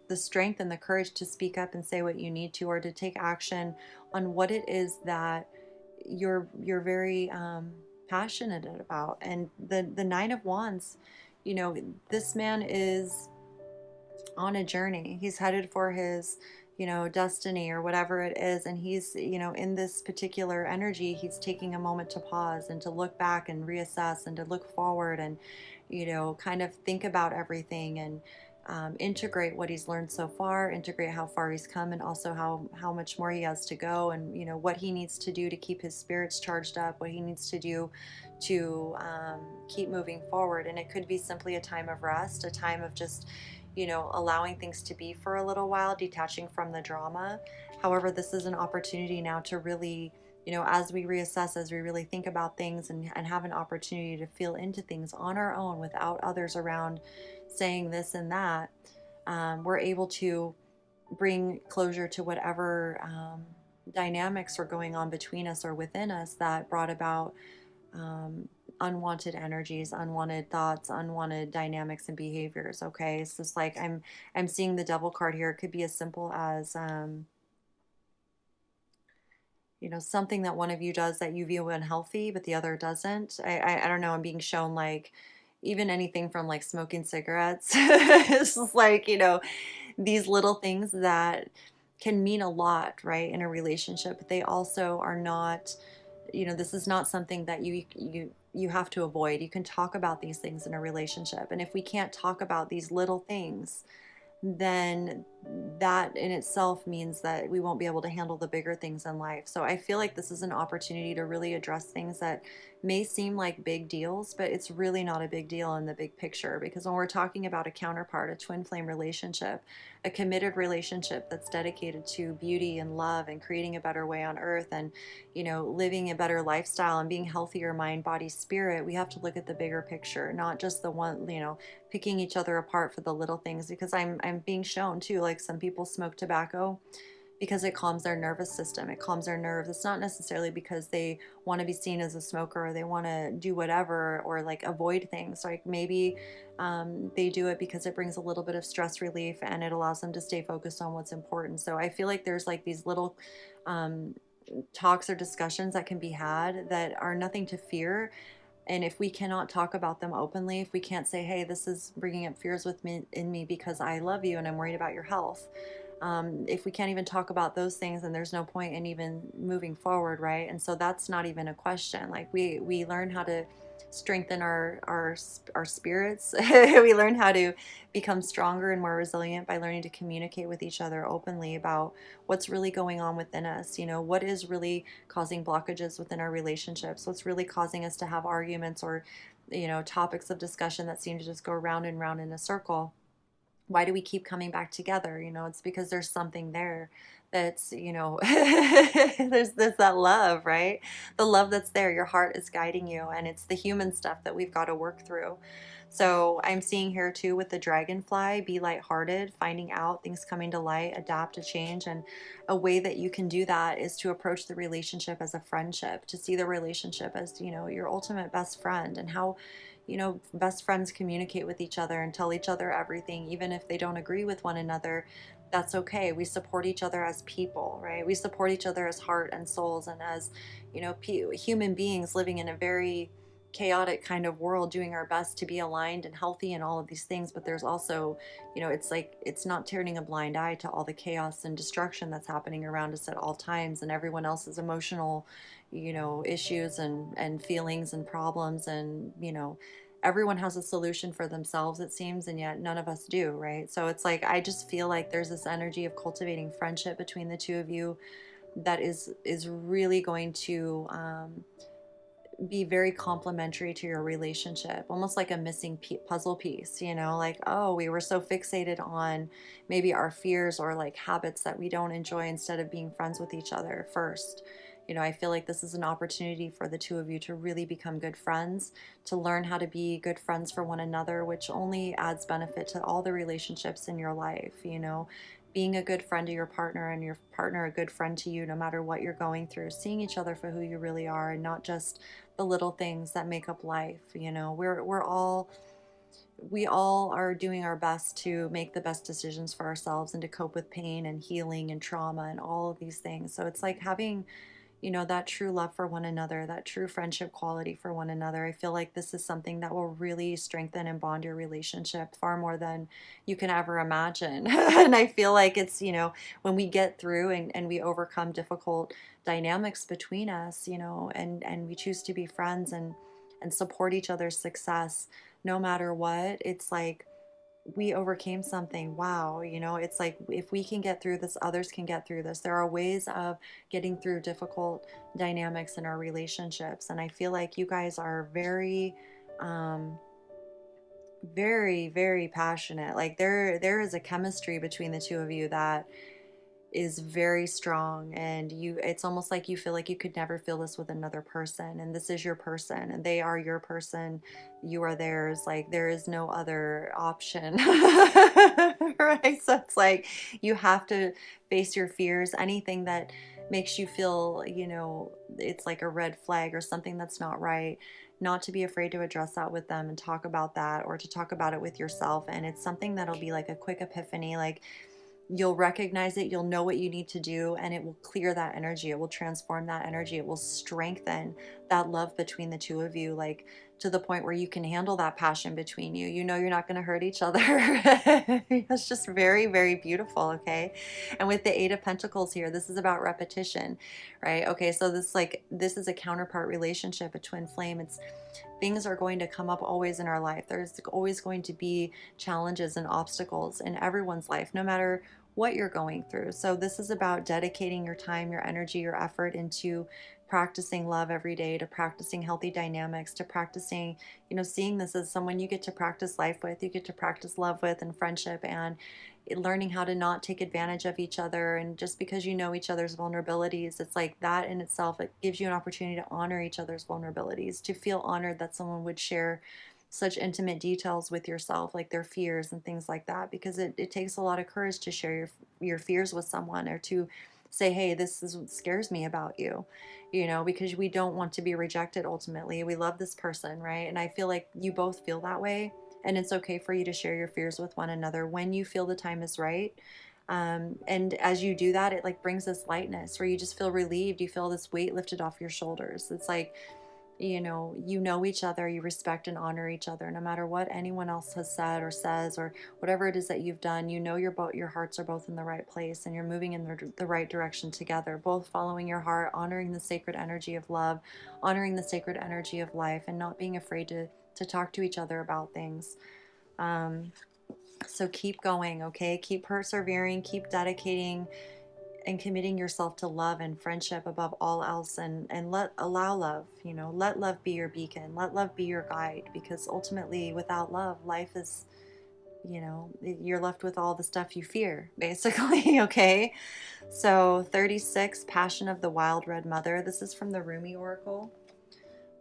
the strength and the courage to speak up and say what you need to, or to take action on what it is that you're very passionate about. And the Nine of Wands, this man is on a journey. He's headed for his, destiny or whatever it is. And he's, in this particular energy, he's taking a moment to pause and to look back and reassess and to look forward and, kind of think about everything and integrate what he's learned so far, integrate how far he's come, and also how much more he has to go, and what he needs to do to keep his spirits charged up, what he needs to do to keep moving forward. And it could be simply a time of rest, a time of just allowing things to be for a little while, detaching from the drama. However, this is an opportunity now to really, as we reassess, as we really think about things and have an opportunity to feel into things on our own without others around saying this and that, we're able to bring closure to whatever dynamics are going on between us or within us that brought about unwanted energies, unwanted thoughts, unwanted dynamics and behaviors. Okay, it's just like I'm seeing the Devil card here. It could be as simple as something that one of you does that you view unhealthy, but the other doesn't. I don't know. I'm being shown like even anything from like smoking cigarettes. It's just like these little things that can mean a lot, right, in a relationship, but they also are not. This is not something that you have to avoid. You can talk about these things in a relationship, and if we can't talk about these little things, then that in itself means that we won't be able to handle the bigger things in life. So I feel like this is an opportunity to really address things that may seem like big deals, but it's really not a big deal in the big picture. Because when we're talking about a counterpart, a twin flame relationship, a committed relationship that's dedicated to beauty and love and creating a better way on earth, and living a better lifestyle and being healthier mind, body, spirit, we have to look at the bigger picture, not just the one, picking each other apart for the little things. Because I'm being shown too, like some people smoke tobacco because it calms their nervous system, it calms their nerves. It's not necessarily because they want to be seen as a smoker, or they want to do whatever, or like avoid things. Like maybe they do it because it brings a little bit of stress relief and it allows them to stay focused on what's important. So I feel like there's like these little talks or discussions that can be had that are nothing to fear. And if we cannot talk about them openly, if we can't say, hey, this is bringing up fears in me because I love you and I'm worried about your health. If we can't even talk about those things, then there's no point in even moving forward, right? And so that's not even a question. Like we learn how to strengthen our spirits. We learn how to become stronger and more resilient by learning to communicate with each other openly about what's really going on within us. What is really causing blockages within our relationships? What's really causing us to have arguments or topics of discussion that seem to just go round and round in a circle? Why do we keep coming back together? It's because there's something there that's, there's that love, right? The love that's there. Your heart is guiding you, and it's the human stuff that we've got to work through. So I'm seeing here too with the dragonfly, be lighthearted, finding out things coming to light, adapt to change. And a way that you can do that is to approach the relationship as a friendship, to see the relationship as, your ultimate best friend, and how best friends communicate with each other and tell each other everything, even if they don't agree with one another. That's okay. We support each other as people, right? We support each other as heart and souls, and as human beings living in a very chaotic kind of world, doing our best to be aligned and healthy and all of these things. But there's also, it's like, it's not turning a blind eye to all the chaos and destruction that's happening around us at all times, and everyone else's emotional issues and feelings and problems. And everyone has a solution for themselves, it seems, and yet none of us do, right? So it's like, I just feel like there's this energy of cultivating friendship between the two of you that is really going to be very complementary to your relationship, almost like a missing puzzle piece, like, oh, we were so fixated on maybe our fears or like habits that we don't enjoy, instead of being friends with each other first. I feel like this is an opportunity for the two of you to really become good friends, to learn how to be good friends for one another, which only adds benefit to all the relationships in your life. Being a good friend to your partner, and your partner a good friend to you, no matter what you're going through, seeing each other for who you really are, and not just the little things that make up life. We're all we all are doing our best to make the best decisions for ourselves and to cope with pain and healing and trauma and all of these things. So it's like having, that true love for one another, that true friendship quality for one another. I feel like this is something that will really strengthen and bond your relationship far more than you can ever imagine. And I feel like it's, when we get through and we overcome difficult dynamics between us, and we choose to be friends and support each other's success no matter what, it's like we overcame something. Wow, it's like if we can get through this, others can get through this. There are ways of getting through difficult dynamics in our relationships. And I feel like you guys are very, very, very passionate. Like there is a chemistry between the two of you that is very strong, and it's almost like you feel like you could never feel this with another person, and this is your person and they are your person, you are theirs, like there is no other option. Right? So it's like you have to face your fears, anything that makes you feel, it's like a red flag or something that's not right, not to be afraid to address that with them and talk about that, or to talk about it with yourself. And it's something that'll be like a quick epiphany, like you'll recognize it, you'll know what you need to do, and it will clear that energy. It will transform that energy. It will strengthen that love between the two of you, like to the point where you can handle that passion between you. You're not going to hurt each other. It's just very, very beautiful. Okay. And with the Eight of Pentacles here, this is about repetition, right? Okay. So this is a counterpart relationship, a twin flame. It's things are going to come up always in our life. There's always going to be challenges and obstacles in everyone's life, no matter what you're going through. So this is about dedicating your time, your energy, your effort into practicing love every day, to practicing healthy dynamics, to practicing, seeing this as someone you get to practice life with, you get to practice love with, and friendship, and learning how to not take advantage of each other. And just because you know each other's vulnerabilities, it's like that in itself, it gives you an opportunity to honor each other's vulnerabilities, to feel honored that someone would share such intimate details with yourself, like their fears and things like that, because it takes a lot of courage to share your fears with someone, or to say, hey, this is what scares me about you, because we don't want to be rejected. Ultimately, we love this person, right? And I feel like you both feel that way, and it's okay for you to share your fears with one another when you feel the time is right. And as you do that, it like brings this lightness where you just feel relieved. You feel this weight lifted off your shoulders. It's like, you know each other, you respect and honor each other, no matter what anyone else has said or says, or whatever it is that you've done. Your hearts are both in the right place, and you're moving in the right direction together, both following your heart, honoring the sacred energy of love, honoring the sacred energy of life, and not being afraid to talk to each other about things. So keep going, okay? Keep persevering, keep dedicating and committing yourself to love and friendship above all else, and allow love, let love be your beacon, let love be your guide, because ultimately without love, life is, you're left with all the stuff you fear, basically. Okay. So 36, Passion of the Wild Red Mother. This is from the Rumi Oracle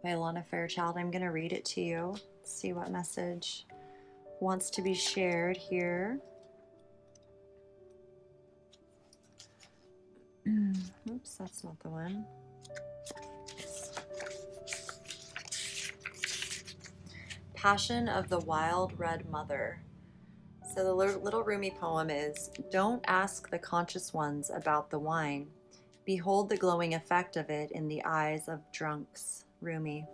by Lana Fairchild. I'm going to read it to you. Let's see what message wants to be shared here. Oops, that's not the one. Passion of the Wild Red Mother. So the little Rumi poem is, don't ask the conscious ones about the wine. Behold the glowing effect of it in the eyes of drunks. Rumi.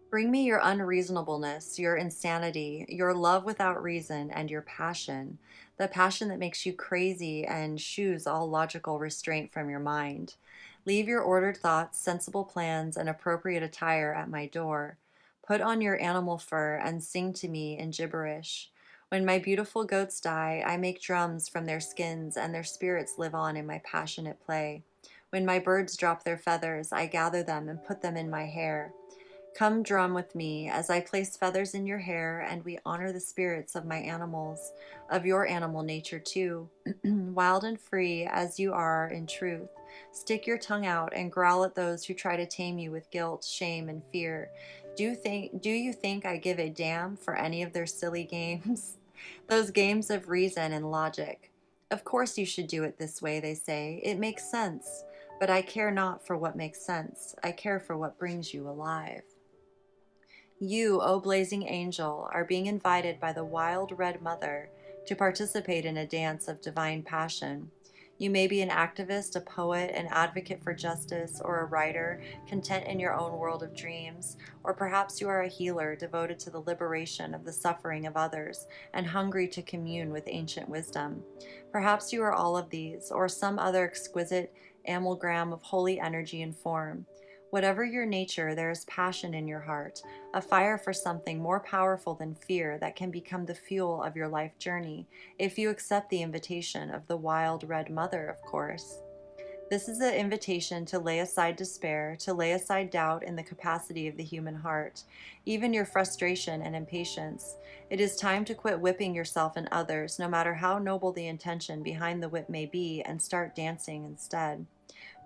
Bring me your unreasonableness, your insanity, your love without reason, and your passion, the passion that makes you crazy and shoos all logical restraint from your mind. Leave your ordered thoughts, sensible plans, and appropriate attire at my door. Put on your animal fur and sing to me in gibberish. When my beautiful goats die, I make drums from their skins, and their spirits live on in my passionate play. When my birds drop their feathers, I gather them and put them in my hair. Come drum with me as I place feathers in your hair, and we honor the spirits of my animals, of your animal nature too, wild and free as you are in truth. Stick your tongue out and growl at those who try to tame you with guilt, shame, and fear. Do you think I give a damn for any of their silly games? Those games of reason and logic. Of course you should do it this way, they say. It makes sense. But I care not for what makes sense. I care for what brings you alive. You, O blazing angel, are being invited by the wild red mother to participate in a dance of divine passion. You may be an activist, a poet, an advocate for justice, or a writer, content in your own world of dreams, or perhaps you are a healer devoted to the liberation of the suffering of others and hungry to commune with ancient wisdom. Perhaps you are all of these, or some other exquisite amalgam of holy energy and form. Whatever your nature, there is passion in your heart, a fire for something more powerful than fear that can become the fuel of your life journey, if you accept the invitation of the wild red mother, of course. This is an invitation to lay aside despair, to lay aside doubt in the capacity of the human heart, even your frustration and impatience. It is time to quit whipping yourself and others, no matter how noble the intention behind the whip may be, and start dancing instead.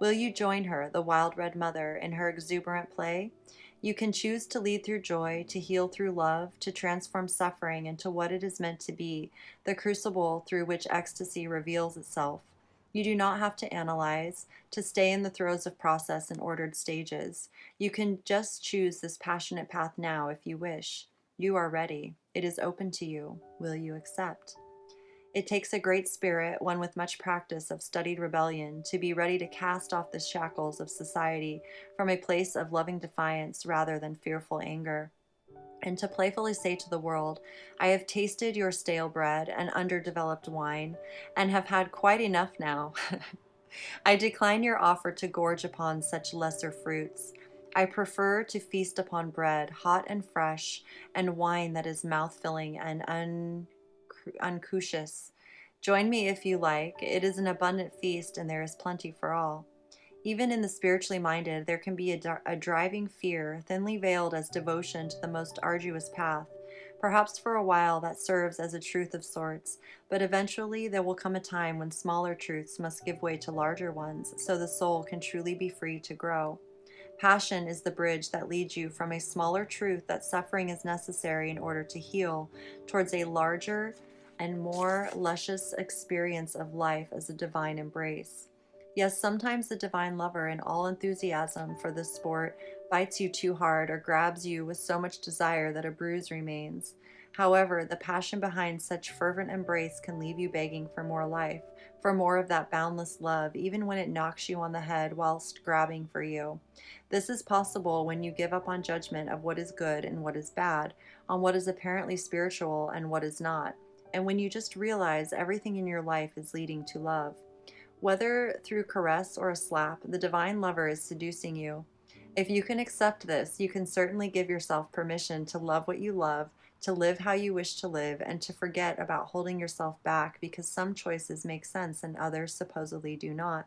Will you join her, the wild red mother, in her exuberant play? You can choose to lead through joy, to heal through love, to transform suffering into what it is meant to be, the crucible through which ecstasy reveals itself. You do not have to analyze, to stay in the throes of process in ordered stages. You can just choose this passionate path now if you wish. You are ready. It is open to you. Will you accept? It takes a great spirit, one with much practice of studied rebellion, to be ready to cast off the shackles of society from a place of loving defiance rather than fearful anger, and to playfully say to the world, I have tasted your stale bread and underdeveloped wine, and have had quite enough now. I decline your offer to gorge upon such lesser fruits. I prefer to feast upon bread, hot and fresh, and wine that is mouth-filling and unctuous. Join me if you like. It is an abundant feast, and there is plenty for all. Even in the spiritually minded, there can be a driving fear, thinly veiled as devotion to the most arduous path. Perhaps for a while that serves as a truth of sorts, but eventually there will come a time when smaller truths must give way to larger ones, so the soul can truly be free to grow. Passion is the bridge that leads you from a smaller truth that suffering is necessary in order to heal towards a larger and more luscious experience of life as a divine embrace. Yes, sometimes the divine lover, in all enthusiasm for the sport, bites you too hard or grabs you with so much desire that a bruise remains. However, the passion behind such fervent embrace can leave you begging for more life, for more of that boundless love, even when it knocks you on the head whilst grabbing for you. This is possible when you give up on judgment of what is good and what is bad, on what is apparently spiritual and what is not, and when you just realize everything in your life is leading to love. Whether through caress or a slap, the divine lover is seducing you. If you can accept this, you can certainly give yourself permission to love what you love, to live how you wish to live, and to forget about holding yourself back because some choices make sense and others supposedly do not.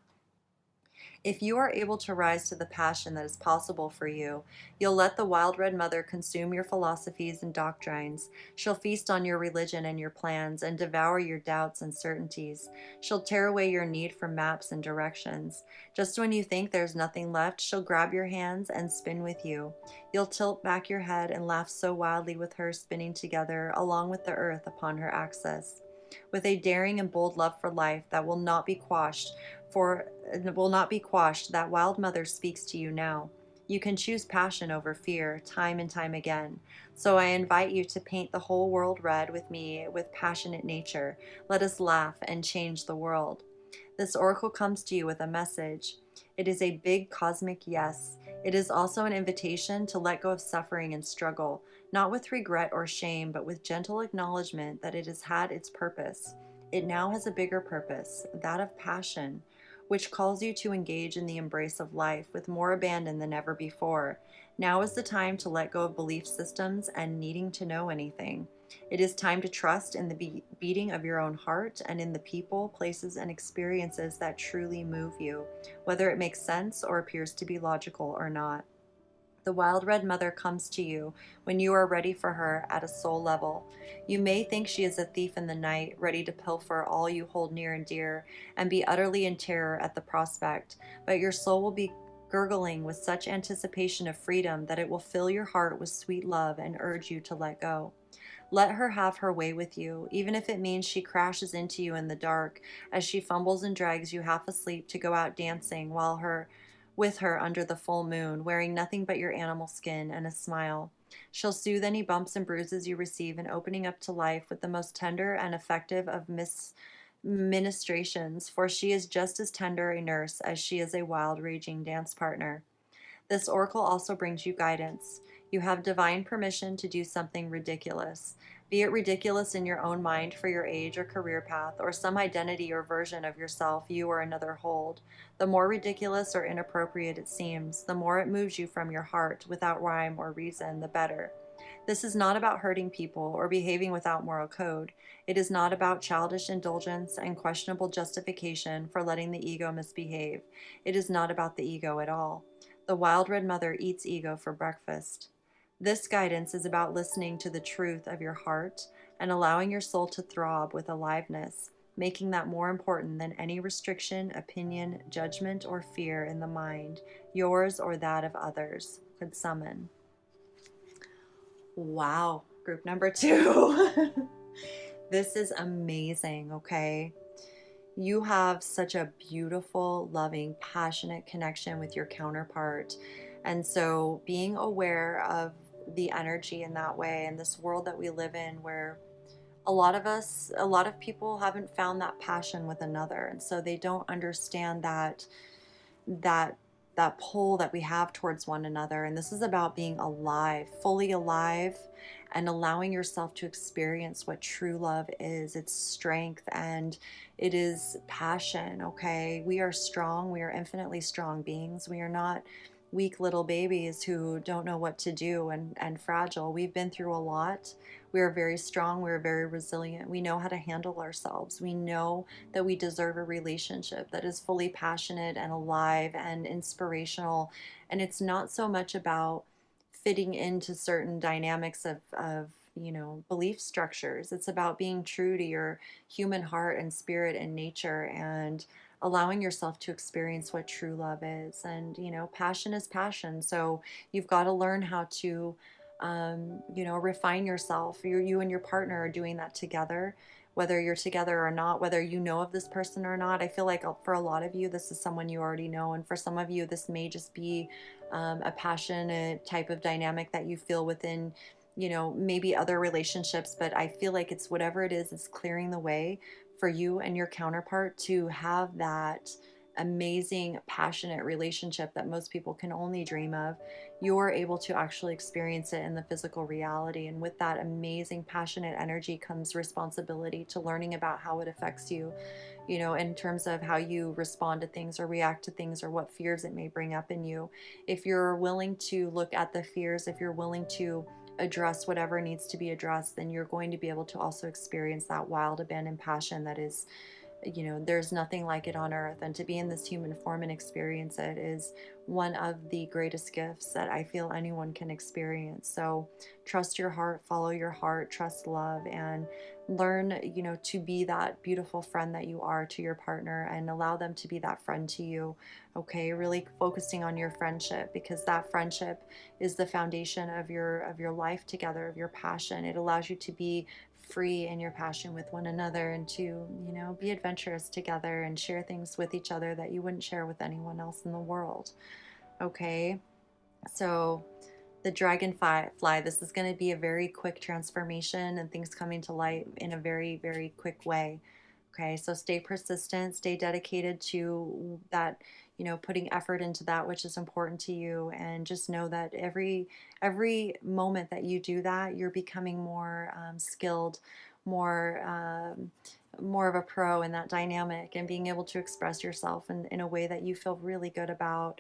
If you are able to rise to the passion that is possible for you, you'll let the wild red mother consume your philosophies and doctrines. She'll feast on your religion and your plans and devour your doubts and certainties. She'll tear away your need for maps and directions. Just when you think there's nothing left, she'll grab your hands and spin with you. You'll tilt back your head and laugh so wildly with her spinning together along with the earth upon her axis. With a daring and bold love for life that will not be quashed, that wild mother speaks to you now. You can choose passion over fear, time and time again. So I invite you to paint the whole world red with me with passionate nature. Let us laugh and change the world. This oracle comes to you with a message. It is a big cosmic yes. It is also an invitation to let go of suffering and struggle, not with regret or shame, but with gentle acknowledgement that it has had its purpose. It now has a bigger purpose, that of passion, which calls you to engage in the embrace of life with more abandon than ever before. Now is the time to let go of belief systems and needing to know anything. It is time to trust in the beating of your own heart and in the people, places, and experiences that truly move you, whether it makes sense or appears to be logical or not. The wild red mother comes to you when you are ready for her at a soul level. You may think she is a thief in the night, ready to pilfer all you hold near and dear, and be utterly in terror at the prospect, but your soul will be gurgling with such anticipation of freedom that it will fill your heart with sweet love and urge you to let go. Let her have her way with you, even if it means she crashes into you in the dark as she fumbles and drags you half asleep to go out dancing with her under the full moon, wearing nothing but your animal skin and a smile. She'll soothe any bumps and bruises you receive in opening up to life with the most tender and effective of ministrations, for she is just as tender a nurse as she is a wild, raging dance partner. This oracle also brings you guidance. You have divine permission to do something ridiculous, be it ridiculous in your own mind for your age or career path, or some identity or version of yourself you or another hold. The more ridiculous or inappropriate it seems, the more it moves you from your heart without rhyme or reason, the better. This is not about hurting people or behaving without moral code. It is not about childish indulgence and questionable justification for letting the ego misbehave. It is not about the ego at all. The wild red mother eats ego for breakfast. This guidance is about listening to the truth of your heart and allowing your soul to throb with aliveness, making that more important than any restriction, opinion, judgment, or fear in the mind, yours or that of others, could summon. Wow, group number 2. This is amazing, okay? You have such a beautiful, loving, passionate connection with your counterpart. And so being aware of the energy in that way, and this world that we live in where a lot of people haven't found that passion with another. And so they don't understand that that pull that we have towards one another. And this is about being alive, fully alive, and allowing yourself to experience what true love is. It's strength and it is passion. Okay, we are strong. We are infinitely strong beings. We are not weak little babies who don't know what to do and fragile. We've been through a lot. We are very strong. We are very resilient. We know how to handle ourselves. We know that we deserve a relationship that is fully passionate and alive and inspirational. And it's not so much about fitting into certain dynamics of belief structures. It's about being true to your human heart and spirit and nature, and allowing yourself to experience what true love is. And passion is passion, so you've got to learn how to refine yourself. You and your partner are doing that together, whether you're together or not, whether you know of this person or not. I feel like for a lot of you, this is someone you already know. And for some of you, this may just be a passionate type of dynamic that you feel within, maybe other relationships. But I feel like it's whatever it is, it's clearing the way for you and your counterpart to have that amazing, passionate relationship that most people can only dream of. You're able to actually experience it in the physical reality. And with that amazing, passionate energy comes responsibility to learning about how it affects you, in terms of how you respond to things or react to things, or what fears it may bring up in you. If you're willing to look at the fears, if you're willing to address whatever needs to be addressed, then you're going to be able to also experience that wild, abandoned passion that is, there's nothing like it on earth. And to be in this human form and experience it is one of the greatest gifts that I feel anyone can experience. So trust your heart, follow your heart, trust love, and learn, to be that beautiful friend that you are to your partner, and allow them to be that friend to you. Okay, really focusing on your friendship, because that friendship is the foundation of your life together, of your passion. It allows you to be free in your passion with one another, and to be adventurous together and share things with each other that you wouldn't share with anyone else in the world. Okay, so the dragonfly, this is going to be a very quick transformation and things coming to light in a very, very quick way. Okay, so stay persistent, stay dedicated to that, putting effort into that which is important to you, and just know that every moment that you do that, you're becoming more skilled, more more of a pro in that dynamic, and being able to express yourself in a way that you feel really good about,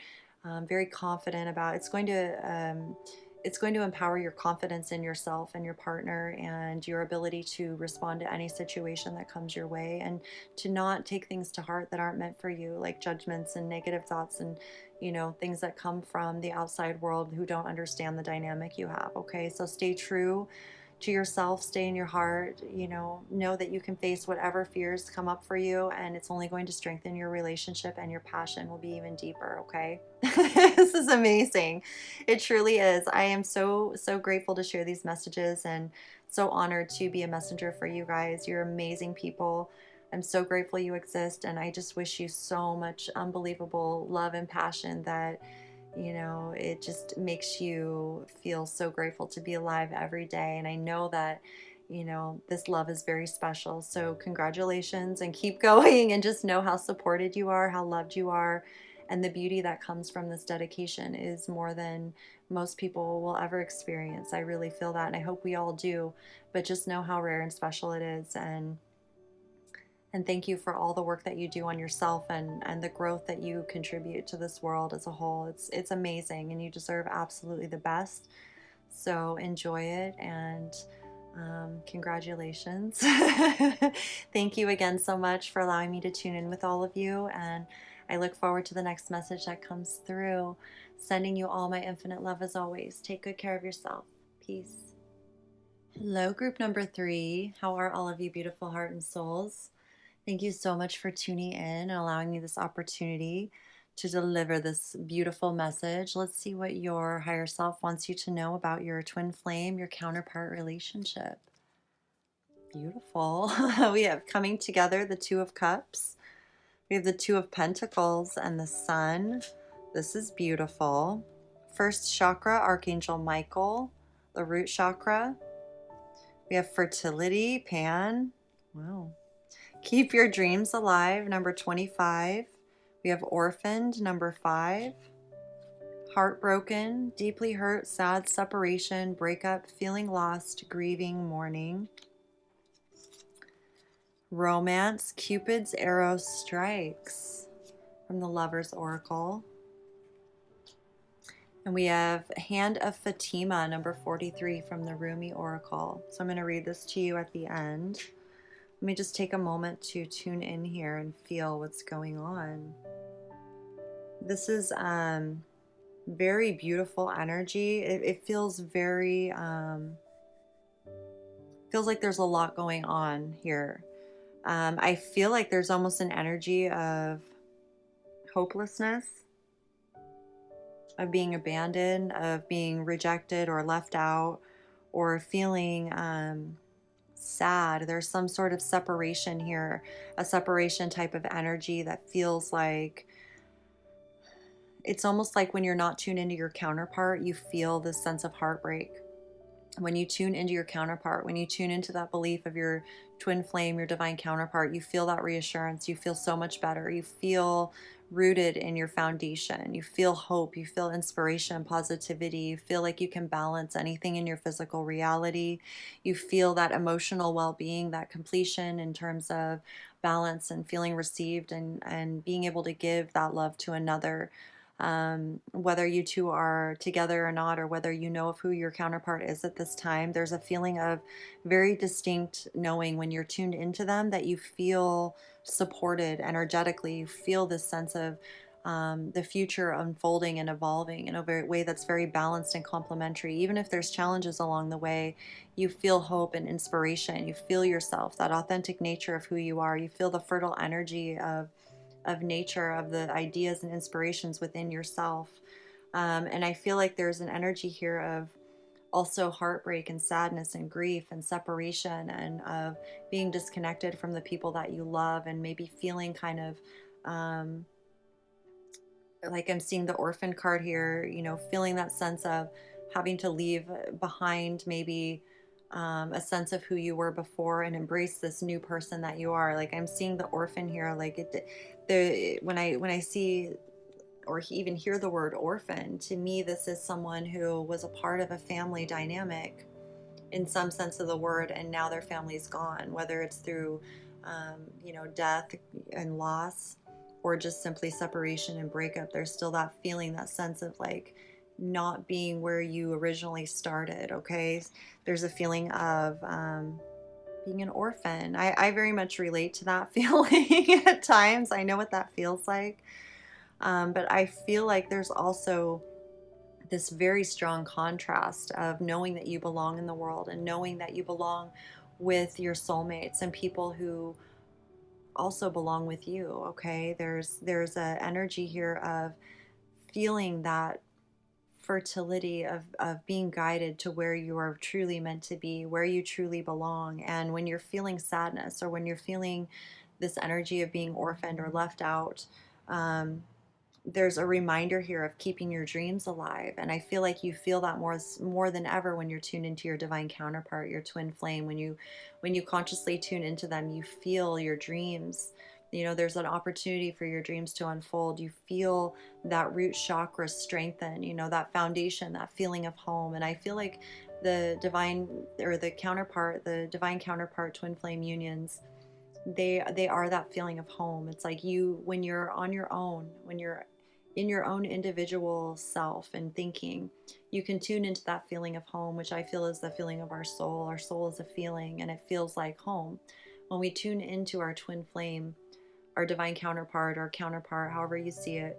very confident about. It's going to empower your confidence in yourself and your partner, and your ability to respond to any situation that comes your way, and to not take things to heart that aren't meant for you, like judgments and negative thoughts and things that come from the outside world who don't understand the dynamic you have. Okay, so stay true to yourself, stay in your heart, know that you can face whatever fears come up for you, and it's only going to strengthen your relationship, and your passion will be even deeper. Okay. This is amazing. It truly is. I am so grateful to share these messages, and so honored to be a messenger for you guys. You're amazing people. I'm so grateful you exist, and I just wish you so much unbelievable love and passion that you know, it just makes you feel so grateful to be alive every day. And I know that, you know, this love is very special. So, congratulations and keep going, and just know how supported you are, how loved you are. And the beauty that comes from this dedication is more than most people will ever experience. I really feel that, and I hope we all do. But just know how rare and special it is. And thank you for all the work that you do on yourself, and the growth that you contribute to this world as a whole. It's amazing, and you deserve absolutely the best. So enjoy it, and congratulations. Thank you again so much for allowing me to tune in with all of you, and I look forward to the next message that comes through. Sending you all my infinite love as always. Take good care of yourself. Peace. Hello, group number 3. How are all of you beautiful heart and souls? Thank you so much for tuning in and allowing me this opportunity to deliver this beautiful message. Let's see what your higher self wants you to know about your twin flame, your counterpart relationship. Beautiful. We have coming together the Two of Cups. We have the Two of Pentacles and the Sun. This is beautiful. First chakra, Archangel Michael, the root chakra. We have fertility, Pan. Wow. Keep your dreams alive, number 25. We have orphaned, number 5. Heartbroken, deeply hurt, sad, separation, breakup, feeling lost, grieving, mourning. Romance, Cupid's arrow strikes, from the Lover's Oracle. And we have Hand of Fatima, number 43, from the Rumi Oracle. So I'm going to read this to you at the end. Let me just take a moment to tune in here and feel what's going on. This is very beautiful energy. It feels very, feels like there's a lot going on here. I feel like there's almost an energy of hopelessness, of being abandoned, of being rejected or left out, or feeling sad. There's some sort of separation here, a separation type of energy that feels like, it's almost like when you're not tuned into your counterpart, you feel this sense of heartbreak. When you tune into your counterpart, when you tune into that belief of your twin flame, your divine counterpart, you feel that reassurance. You feel so much better. You feel rooted in your foundation. You feel hope. You feel inspiration, positivity. You feel like you can balance anything in your physical reality. You feel that emotional well-being, that completion in terms of balance and feeling received, and being able to give that love to another. Whether you two are together or not, or whether you know of who your counterpart is at this time, there's a feeling of very distinct knowing when you're tuned into them that you feel supported energetically. You feel this sense of the future unfolding and evolving in a way that's very balanced and complementary. Even if there's challenges along the way, you feel hope and inspiration. You feel yourself, that authentic nature of who you are. You feel the fertile energy of nature, of the ideas and inspirations within yourself. And I feel like there's an energy here of also heartbreak and sadness and grief and separation, and of being disconnected from the people that you love, and maybe feeling kind of like, I'm seeing the orphan card here, you know, feeling that sense of having to leave behind maybe a sense of who you were before and embrace this new person that you are. Like, I'm seeing the orphan here. Like, when I see or even hear the word orphan, to me, this is someone who was a part of a family dynamic in some sense of the word, and now their family's gone, whether it's through, death and loss, or just simply separation and breakup. There's still that feeling, that sense of like not being where you originally started. Okay, there's a feeling of being an orphan. I very much relate to that feeling at times. I know what that feels like. But I feel like there's also this very strong contrast of knowing that you belong in the world, and knowing that you belong with your soulmates and people who also belong with you. Okay, there's a energy here of feeling that fertility of being guided to where you are truly meant to be, where you truly belong. And when you're feeling sadness, or when you're feeling this energy of being orphaned or left out, there's a reminder here of keeping your dreams alive. And I feel like you feel that more than ever when you're tuned into your divine counterpart, your twin flame. When you consciously tune into them, you feel your dreams. You know, there's an opportunity for your dreams to unfold. You feel that root chakra strengthen, you know, that foundation, that feeling of home. And I feel like the divine, or the divine counterpart twin flame unions, they are that feeling of home. It's like you, when you're on your own, when you're in your own individual self and thinking, you can tune into that feeling of home, which I feel is the feeling of our soul. Our soul is a feeling, and it feels like home. When we tune into our twin flame, our divine counterpart, or counterpart, however you see it,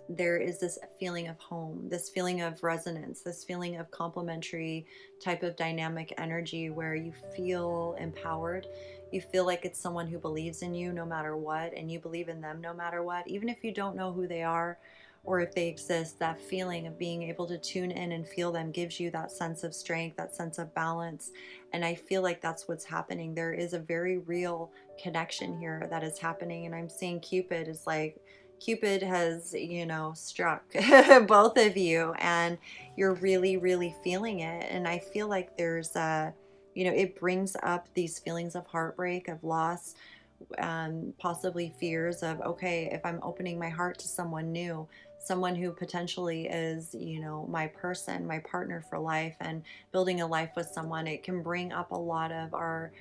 there is this feeling of home, this feeling of resonance, this feeling of complementary type of dynamic energy where you feel empowered. You feel like it's someone who believes in you no matter what, and you believe in them no matter what, even if you don't know who they are or if they exist. That feeling of being able to tune in and feel them gives you that sense of strength, that sense of balance. And I feel like that's what's happening. There is a very real connection here that is happening. And I'm seeing Cupid is like, Cupid has, you know, struck both of you, and you're really, really feeling it. And I feel like there's you know, it brings up these feelings of heartbreak, of loss, possibly fears of, okay, if I'm opening my heart to someone new, someone who potentially is, you know, my person, my partner for life, and building a life with someone, it can bring up a lot of our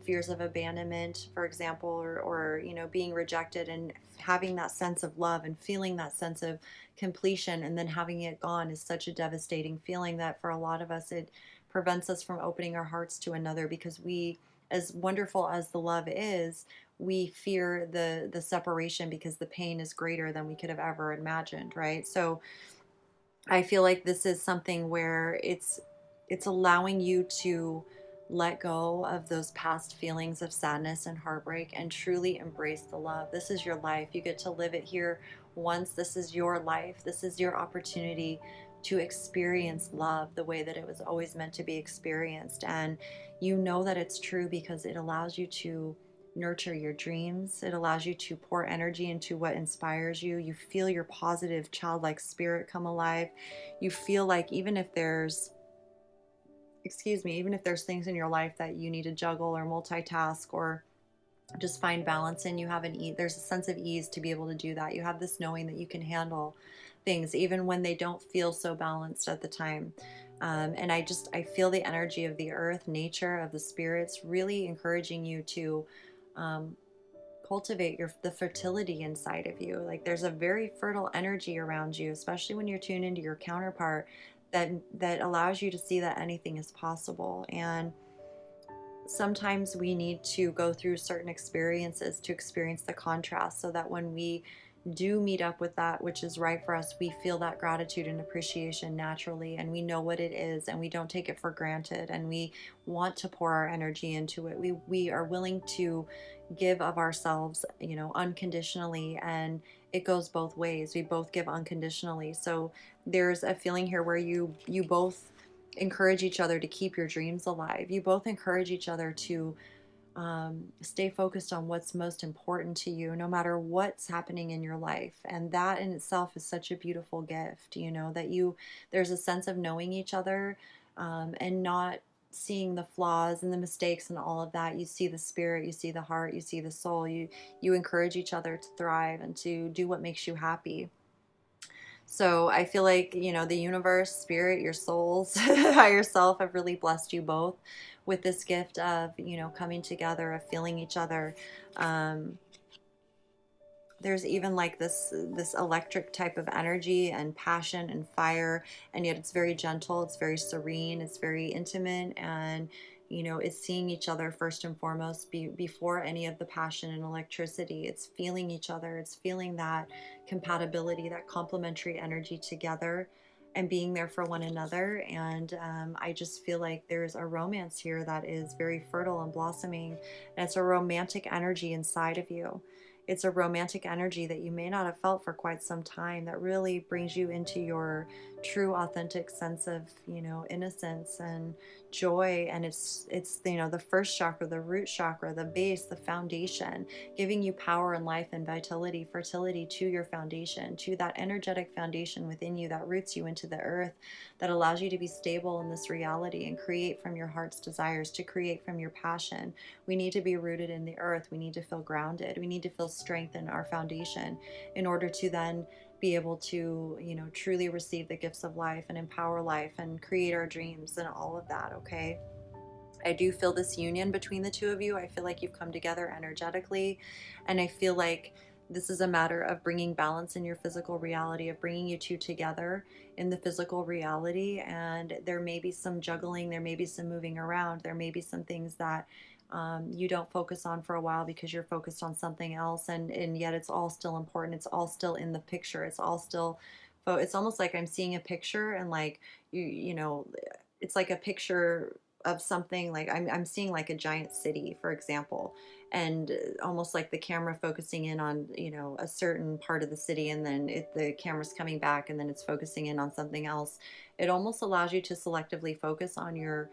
fears of abandonment, for example, or, you know, being rejected, and having that sense of love and feeling that sense of completion, and then having it gone is such a devastating feeling that for a lot of us, it prevents us from opening our hearts to another, because we, as wonderful as the love is, we fear the separation because the pain is greater than we could have ever imagined, right? So I feel like this is something where it's allowing you to let go of those past feelings of sadness and heartbreak and truly embrace the love. This is your life. You get to live it here once. This is your life. This is your opportunity to experience love the way that it was always meant to be experienced. And you know that it's true because it allows you to nurture your dreams. It allows you to pour energy into what inspires you. You feel your positive childlike spirit come alive. You feel like even if there's, excuse me, even if there's things in your life that you need to juggle or multitask or just find balance in, you have there's a sense of ease to be able to do that. You have this knowing that you can handle things even when they don't feel so balanced at the time. And I feel the energy of the earth, nature, of the spirits really encouraging you to um, cultivate the fertility inside of you. Like there's a very fertile energy around you, especially when you're tuned into your counterpart, that allows you to see that anything is possible. And sometimes we need to go through certain experiences to experience the contrast, so that when we do meet up with that which is right for us, we feel that gratitude and appreciation naturally, and we know what it is, and we don't take it for granted, and we want to pour our energy into it. We are willing to give of ourselves, you know, unconditionally, and it goes both ways. We both give unconditionally. So there's a feeling here where you both encourage each other to keep your dreams alive. You both encourage each other to stay focused on what's most important to you, no matter what's happening in your life. And that in itself is such a beautiful gift, you know, that there's a sense of knowing each other, and not seeing the flaws and the mistakes and all of that. You see the spirit, you see the heart, you see the soul. You encourage each other to thrive and to do what makes you happy. So I feel like, you know, the universe, spirit, your souls, higher self have really blessed you both with this gift of, you know, coming together, of feeling each other. Um, there's even like this electric type of energy and passion and fire, and yet it's very gentle, it's very serene, it's very intimate, and you know, it's seeing each other first and foremost before any of the passion and electricity. It's feeling each other, it's feeling that compatibility, that complementary energy together, and being there for one another. And I just feel like there's a romance here that is very fertile and blossoming, and it's a romantic energy inside of you. It's a romantic energy that you may not have felt for quite some time that really brings you into your true authentic sense of, innocence and joy. And it's the first chakra, the root chakra, the base, the foundation, giving you power and life and vitality, fertility to your foundation, to that energetic foundation within you that roots you into the earth, that allows you to be stable in this reality and create from your heart's desires, to create from your passion. We need to be rooted in the earth. We need to feel grounded. We need to feel strength in our foundation in order to then be able to, truly receive the gifts of life and empower life and create our dreams and all of that. Okay. I do feel this union between the two of you. I feel like you've come together energetically, and I feel like this is a matter of bringing balance in your physical reality, of bringing you two together in the physical reality. And there may be some juggling, there may be some moving around, there may be some things that you don't focus on for a while because you're focused on something else, and yet it's all still important. It's all still in the picture. It's all still, it's almost like I'm seeing a picture, and like it's like a picture of something. Like I'm seeing like a giant city, for example, and almost like the camera focusing in on, a certain part of the city, and then the camera's coming back and then it's focusing in on something else. It almost allows you to selectively focus on your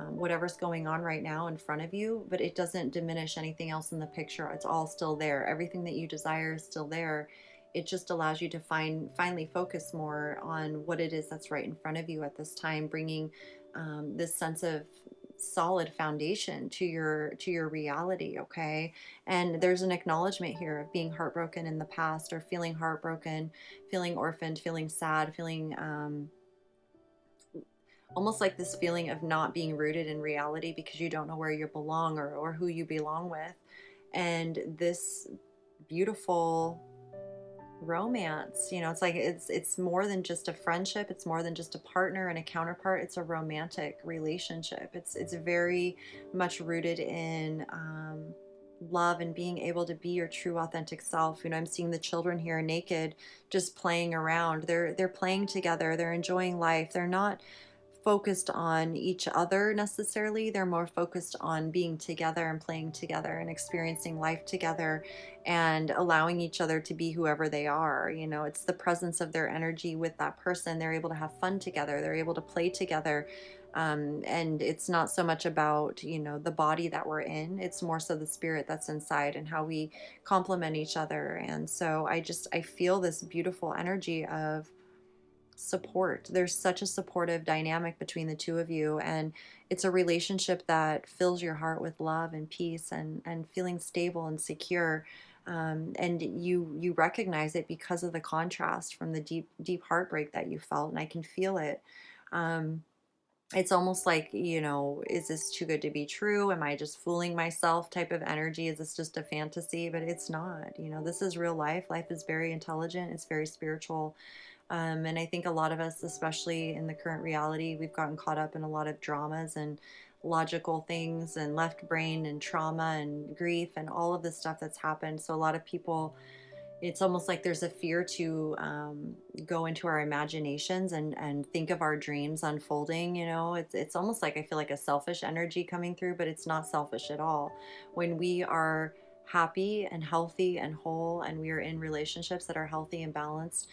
whatever's going on right now in front of you, but it doesn't diminish anything else in the picture. It's all still there. Everything that you desire is still there. It just allows you to finally focus more on what it is that's right in front of you at this time, bringing this sense of solid foundation to your reality. Okay. And there's an acknowledgement here of being heartbroken in the past, or feeling heartbroken, feeling orphaned, feeling sad, feeling almost like this feeling of not being rooted in reality because you don't know where you belong, or who you belong with. And this beautiful romance, it's like it's more than just a friendship. It's more than just a partner and a counterpart. It's a romantic relationship. It's very much rooted in love and being able to be your true authentic self. I'm seeing the children here naked, just playing around. They're playing together. They're enjoying life. They're not focused on each other necessarily. They're more focused on being together and playing together and experiencing life together and allowing each other to be whoever they are. It's the presence of their energy with that person. They're able to have fun together. They're able to play together. And it's not so much about, the body that we're in. It's more so the spirit that's inside and how we complement each other. And so I feel this beautiful energy of support. There's such a supportive dynamic between the two of you, and it's a relationship that fills your heart with love and peace, and feeling stable and secure. And you recognize it because of the contrast from the deep heartbreak that you felt, and I can feel it. It's almost like, is this too good to be true? Am I just fooling myself type of energy? Is this just a fantasy? But it's not. This is real life. Life is very intelligent. It's very spiritual. And I think a lot of us, especially in the current reality, we've gotten caught up in a lot of dramas and logical things and left brain and trauma and grief and all of this stuff that's happened. So a lot of people, it's almost like there's a fear to go into our imaginations and think of our dreams unfolding. It's almost like I feel like a selfish energy coming through, but it's not selfish at all. When we are happy and healthy and whole, and we are in relationships that are healthy and balanced,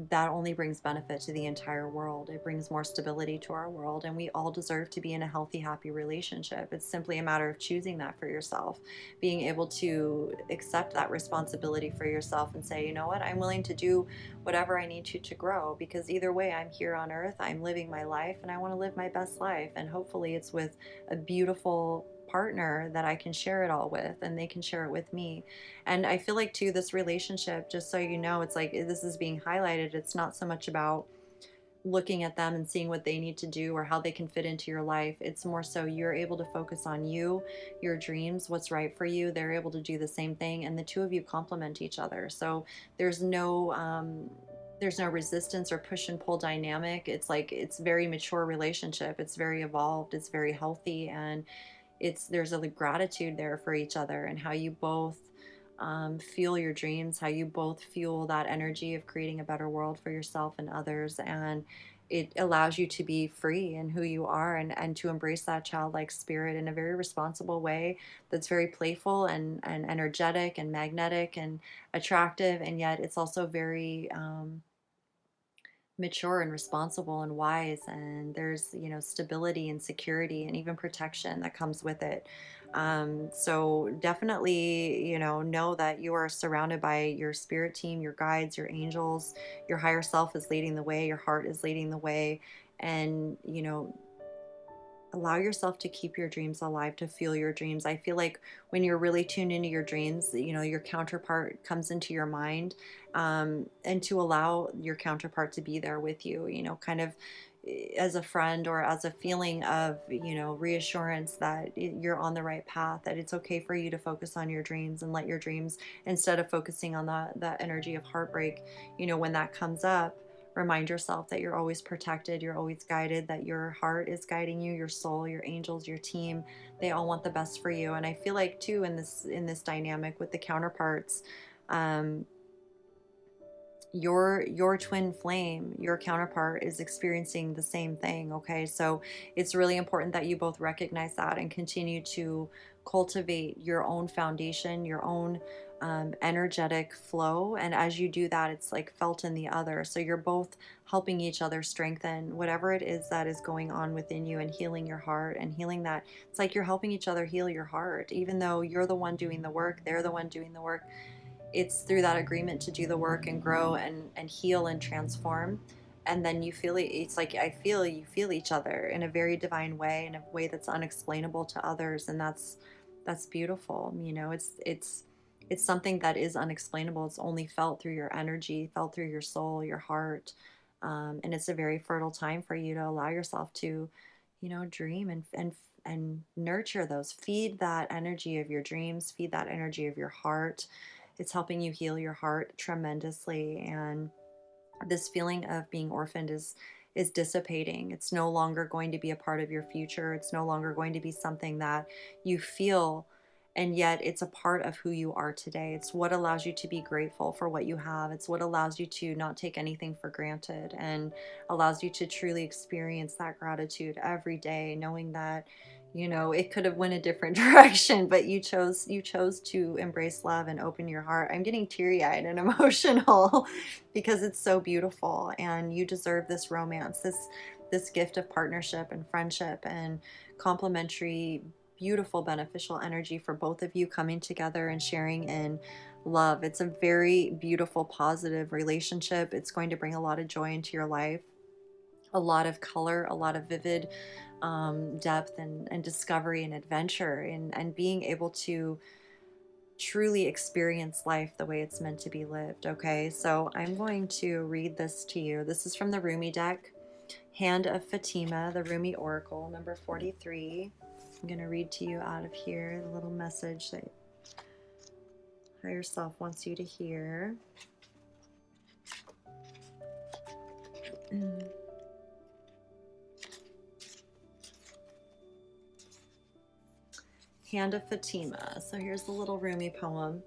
that only brings benefit to the entire world. It brings more stability to our world, and we all deserve to be in a healthy, happy relationship. It's simply a matter of choosing that for yourself, being able to accept that responsibility for yourself and say, you know what, I'm willing to do whatever I need to grow, because either way, I'm here on earth, I'm living my life, and I want to live my best life. And hopefully it's with a beautiful partner that I can share it all with, and they can share it with me. And I feel like too, this relationship, just so you know, it's like this is being highlighted. It's not so much about looking at them and seeing what they need to do or how they can fit into your life. It's more so you're able to focus on you, your dreams, what's right for you. They're able to do the same thing, and the two of you complement each other. So there's no resistance or push and pull dynamic. It's like it's very mature relationship. It's very evolved. It's very healthy, and there's a gratitude there for each other, and how you both feel your dreams, how you both fuel that energy of creating a better world for yourself and others. And it allows you to be free in who you are, and to embrace that childlike spirit in a very responsible way that's very playful and energetic and magnetic and attractive. And yet it's also very mature and responsible and wise, and there's, you know, stability and security and even protection that comes with it. So definitely, you know that you are surrounded by your spirit team, your guides, your angels. Your higher self is leading the way, your heart is leading the way. And, you know, allow yourself to keep your dreams alive, to feel your dreams. I feel like when you're really tuned into your dreams, you know, your counterpart comes into your mind, and to allow your counterpart to be there with you, you know, kind of as a friend, or as a feeling of, you know, reassurance that you're on the right path, that it's okay for you to focus on your dreams and let your dreams, instead of focusing on the energy of heartbreak, you know, when that comes up, remind yourself that you're always protected, you're always guided, that your heart is guiding you, your soul, your angels, your team. They all want the best for you. And I feel like too, in this dynamic with the counterparts, um, your twin flame, your counterpart, is experiencing the same thing. Okay, so it's really important that you both recognize that and continue to cultivate your own foundation, your own energetic flow. And as you do that, it's like felt in the other, so you're both helping each other strengthen whatever it is that is going on within you, and healing your heart and healing that. It's like you're helping each other heal your heart, even though you're the one doing the work, they're the one doing the work. It's through that agreement to do the work and grow and heal and transform. And then you feel it. It's like I feel you feel each other in a very divine way, in a way that's unexplainable to others. And that's beautiful. You know, it's something that is unexplainable. It's only felt through your energy, felt through your soul, your heart. And it's a very fertile time for you to allow yourself to, you know, dream and nurture those. Feed that energy of your dreams, feed that energy of your heart. It's helping you heal your heart tremendously. And this feeling of being orphaned is dissipating. It's no longer going to be a part of your future. It's no longer going to be something that you feel, and yet it's a part of who you are today. It's what allows you to be grateful for what you have. It's what allows you to not take anything for granted, and allows you to truly experience that gratitude every day, knowing that, you know, it could have went a different direction, but you chose to embrace love and open your heart. I'm getting teary-eyed and emotional because it's so beautiful, and you deserve this romance, this gift of partnership and friendship and complementary, beautiful, beneficial energy for both of you coming together and sharing in love. It's a very beautiful, positive relationship. It's going to bring a lot of joy into your life, a lot of color, a lot of vivid depth and discovery and adventure, and being able to truly experience life the way it's meant to be lived. Okay, so I'm going to read this to you. This is from the Rumi deck, Hand of Fatima, the Rumi Oracle, number 43. I'm going to read to you out of here the little message that higher self wants you to hear. Hand of Fatima. So here's the little Rumi poem.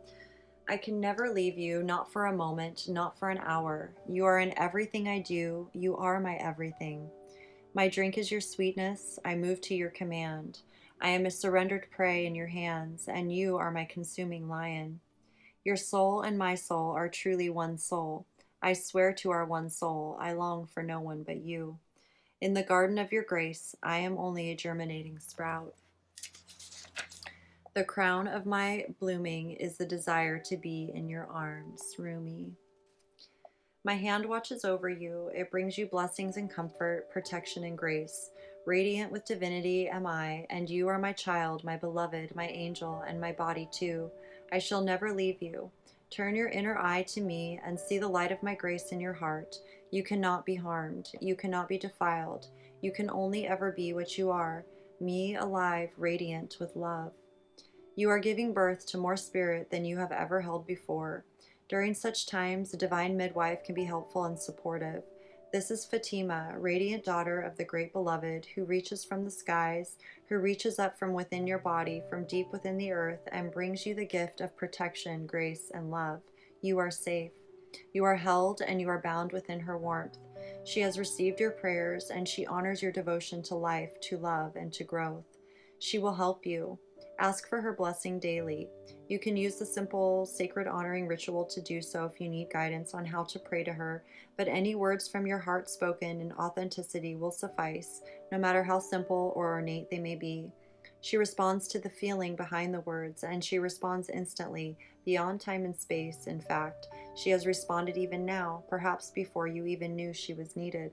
I can never leave you, not for a moment, not for an hour. You are in everything I do. You are my everything. My drink is your sweetness. I move to your command. I am a surrendered prey in your hands, and you are my consuming lion. Your soul and my soul are truly one soul. I swear to our one soul, I long for no one but you. In the garden of your grace, I am only a germinating sprout. The crown of my blooming is the desire to be in your arms, Rumi. My hand watches over you. It brings you blessings and comfort, protection and grace. Radiant with divinity am I, and you are my child, my beloved, my angel, and my body too. I shall never leave you. Turn your inner eye to me and see the light of my grace in your heart. You cannot be harmed. You cannot be defiled. You can only ever be what you are, me alive, radiant with love. You are giving birth to more spirit than you have ever held before. During such times, the divine midwife can be helpful and supportive. This is Fatima, radiant daughter of the great beloved, who reaches from the skies, who reaches up from within your body, from deep within the earth, and brings you the gift of protection, grace, and love. You are safe. You are held and you are bound within her warmth. She has received your prayers and she honors your devotion to life, to love, and to growth. She will help you. Ask for her blessing daily. You can use the simple sacred honoring ritual to do so if you need guidance on how to pray to her, but any words from your heart spoken in authenticity will suffice, no matter how simple or ornate they may be. She responds to the feeling behind the words, and she responds instantly, beyond time and space. In fact, she has responded even now, perhaps before you even knew she was needed.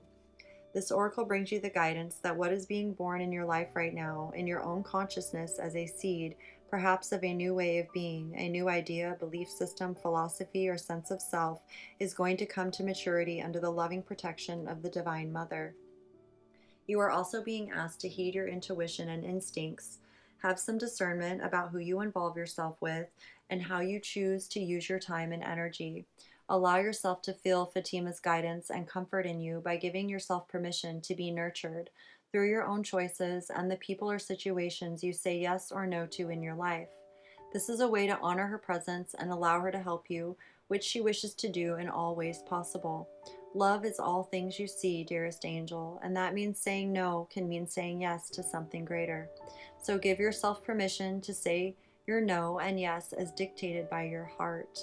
This oracle brings you the guidance that what is being born in your life right now, in your own consciousness as a seed, perhaps of a new way of being, a new idea, belief system, philosophy, or sense of self, is going to come to maturity under the loving protection of the Divine Mother. You are also being asked to heed your intuition and instincts. Have some discernment about who you involve yourself with and how you choose to use your time and energy. Allow yourself to feel Fatima's guidance and comfort in you by giving yourself permission to be nurtured through your own choices and the people or situations you say yes or no to in your life. This is a way to honor her presence and allow her to help you, which she wishes to do in all ways possible. Love is all things you see, dearest angel, and that means saying no can mean saying yes to something greater. So give yourself permission to say your no and yes as dictated by your heart.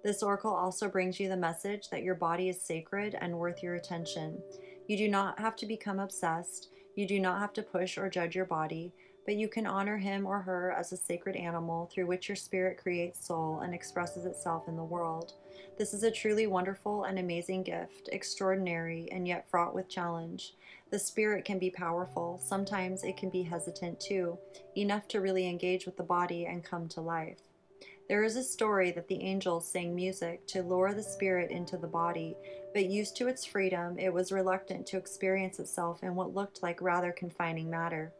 This oracle also brings you the message that your body is sacred and worth your attention. You do not have to become obsessed. You do not have to push or judge your body, but you can honor him or her as a sacred animal through which your spirit creates soul and expresses itself in the world. This is a truly wonderful and amazing gift, extraordinary and yet fraught with challenge. The spirit can be powerful. Sometimes it can be hesitant too, enough to really engage with the body and come to life. There is a story that the angels sang music to lure the spirit into the body, but used to its freedom, it was reluctant to experience itself in what looked like rather confining matter.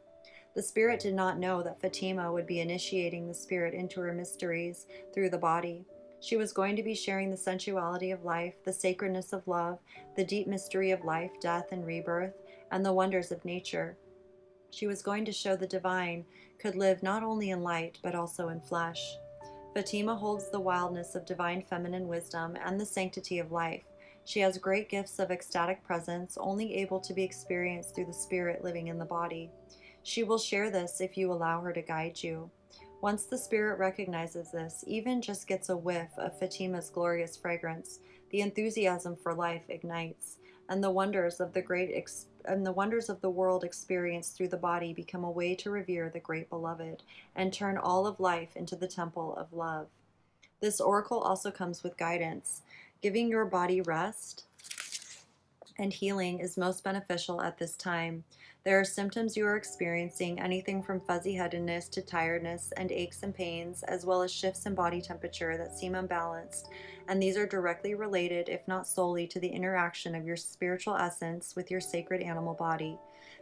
The spirit did not know that Fatima would be initiating the spirit into her mysteries through the body. She was going to be sharing the sensuality of life, the sacredness of love, the deep mystery of life, death, and rebirth, and the wonders of nature. She was going to show the divine could live not only in light, but also in flesh. Fatima holds the wildness of divine feminine wisdom and the sanctity of life. She has great gifts of ecstatic presence, only able to be experienced through the spirit living in the body. She will share this if you allow her to guide you. Once the spirit recognizes this, even just gets a whiff of Fatima's glorious fragrance, the enthusiasm for life ignites, and the wonders of the world experienced through the body become a way to revere the great beloved and turn all of life into the temple of love. This oracle also comes with guidance. Giving your body rest and healing is most beneficial at this time. There are symptoms you are experiencing, anything from fuzzy headedness to tiredness and aches and pains, as well as shifts in body temperature that seem unbalanced, and these are directly related, if not solely, to the interaction of your spiritual essence with your sacred animal body.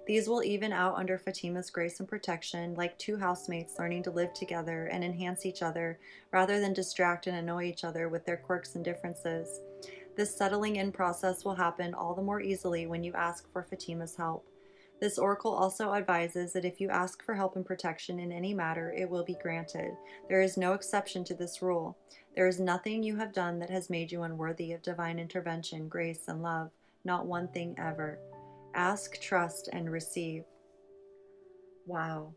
These will even out under Fatima's grace and protection, like two housemates learning to live together and enhance each other, rather than distract and annoy each other with their quirks and differences. This settling in process will happen all the more easily when you ask for Fatima's help. This oracle also advises that if you ask for help and protection in any matter, it will be granted. There is no exception to this rule. There is nothing you have done that has made you unworthy of divine intervention, grace, and love. Not one thing ever. Ask, trust, and receive. Wow.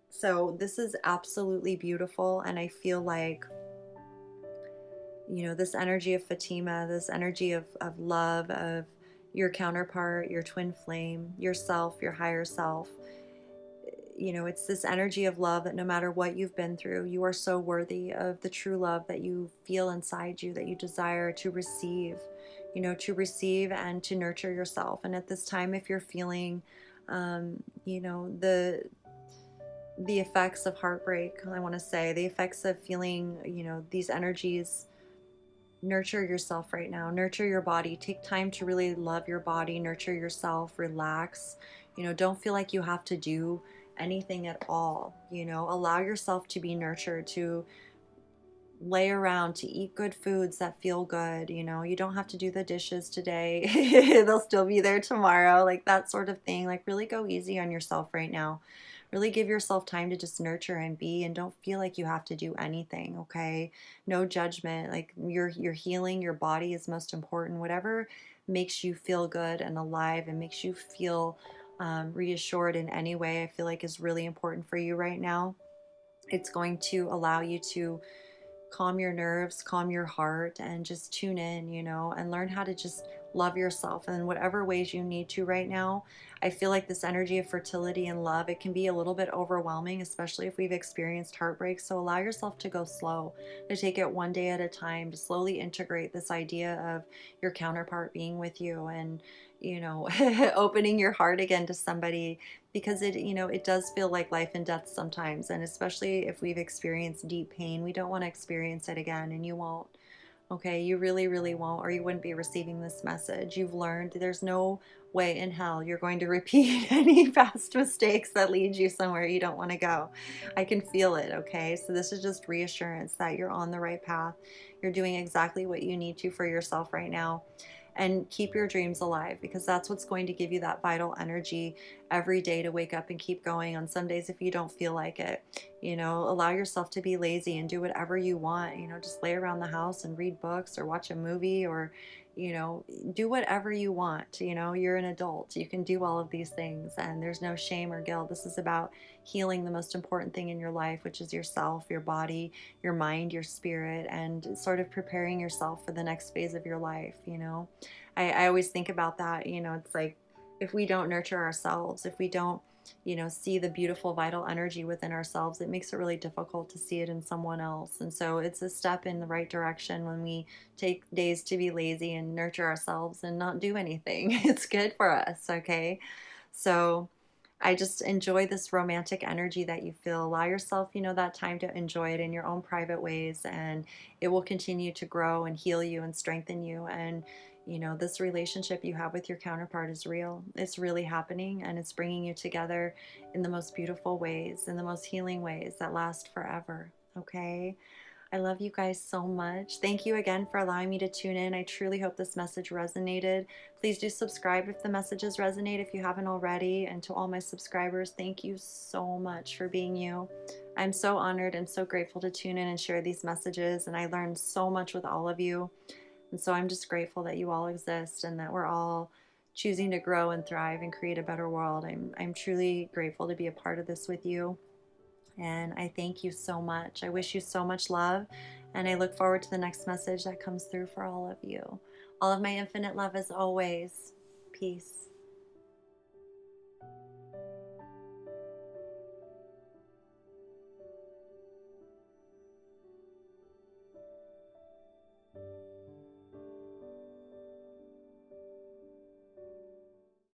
So this is absolutely beautiful, and I feel like this energy of Fatima, this energy of love, of your counterpart, your twin flame, yourself, your higher self. It's this energy of love that no matter what you've been through, you are so worthy of the true love that you feel inside you, that you desire to receive, and to nurture yourself. And at this time, if you're feeling, the effects of heartbreak, I want to say, the effects of feeling, these energies, nurture yourself right now. Nurture your body. Take time to really love your body. Nurture yourself. Relax. Don't feel like you have to do anything at all. Allow yourself to be nurtured, to lay around, to eat good foods that feel good. You don't have to do the dishes today. They'll still be there tomorrow. Like that sort of thing. Like really go easy on yourself right now. really give yourself time to just nurture and be, and don't feel like you have to do anything, okay? No judgment. Like you're healing, your body is most important. Whatever makes you feel good and alive and makes you feel reassured in any way, I feel like is really important for you right now. It's going to allow you to calm your nerves, calm your heart, and just tune in, and learn how to just love yourself in whatever ways you need to right now. I feel like this energy of fertility and love, it can be a little bit overwhelming, especially if we've experienced heartbreak. So allow yourself to go slow, to take it one day at a time, to slowly integrate this idea of your counterpart being with you and, opening your heart again to somebody, because it does feel like life and death sometimes, and especially if we've experienced deep pain, we don't want to experience it again, and you won't. Okay, you really, really won't, or you wouldn't be receiving this message. You've learned there's no way in hell you're going to repeat any past mistakes that lead you somewhere you don't want to go. I can feel it, okay? So this is just reassurance that you're on the right path. You're doing exactly what you need to for yourself right now. And keep your dreams alive, because that's what's going to give you that vital energy every day to wake up and keep going on some days if you don't feel like it. Allow yourself to be lazy and do whatever you want. Just lay around the house and read books or watch a movie, or do whatever you want. You're an adult, you can do all of these things, and there's no shame or guilt. This is about healing the most important thing in your life, which is yourself, your body, your mind, your spirit, and sort of preparing yourself for the next phase of your life. I always think about that. It's like, if we don't nurture ourselves, if we don't see the beautiful vital energy within ourselves, it makes it really difficult to see it in someone else. And so it's a step in the right direction when we take days to be lazy and nurture ourselves and not do anything. It's good for us, okay? So I just enjoy this romantic energy that you feel. Allow yourself, that time to enjoy it in your own private ways, and it will continue to grow and heal you and strengthen you. And, this relationship you have with your counterpart is real. It's really happening, and it's bringing you together in the most beautiful ways, in the most healing ways that last forever. Okay? I love you guys so much. Thank you again for allowing me to tune in. I truly hope this message resonated. Please do subscribe if the messages resonate, if you haven't already. And to all my subscribers, thank you so much for being you. I'm so honored and so grateful to tune in and share these messages. And I learned so much with all of you. And so I'm just grateful that you all exist and that we're all choosing to grow and thrive and create a better world. I'm truly grateful to be a part of this with you. And I thank you so much. I wish you so much love. And I look forward to the next message that comes through for all of you. All of my infinite love as always. Peace.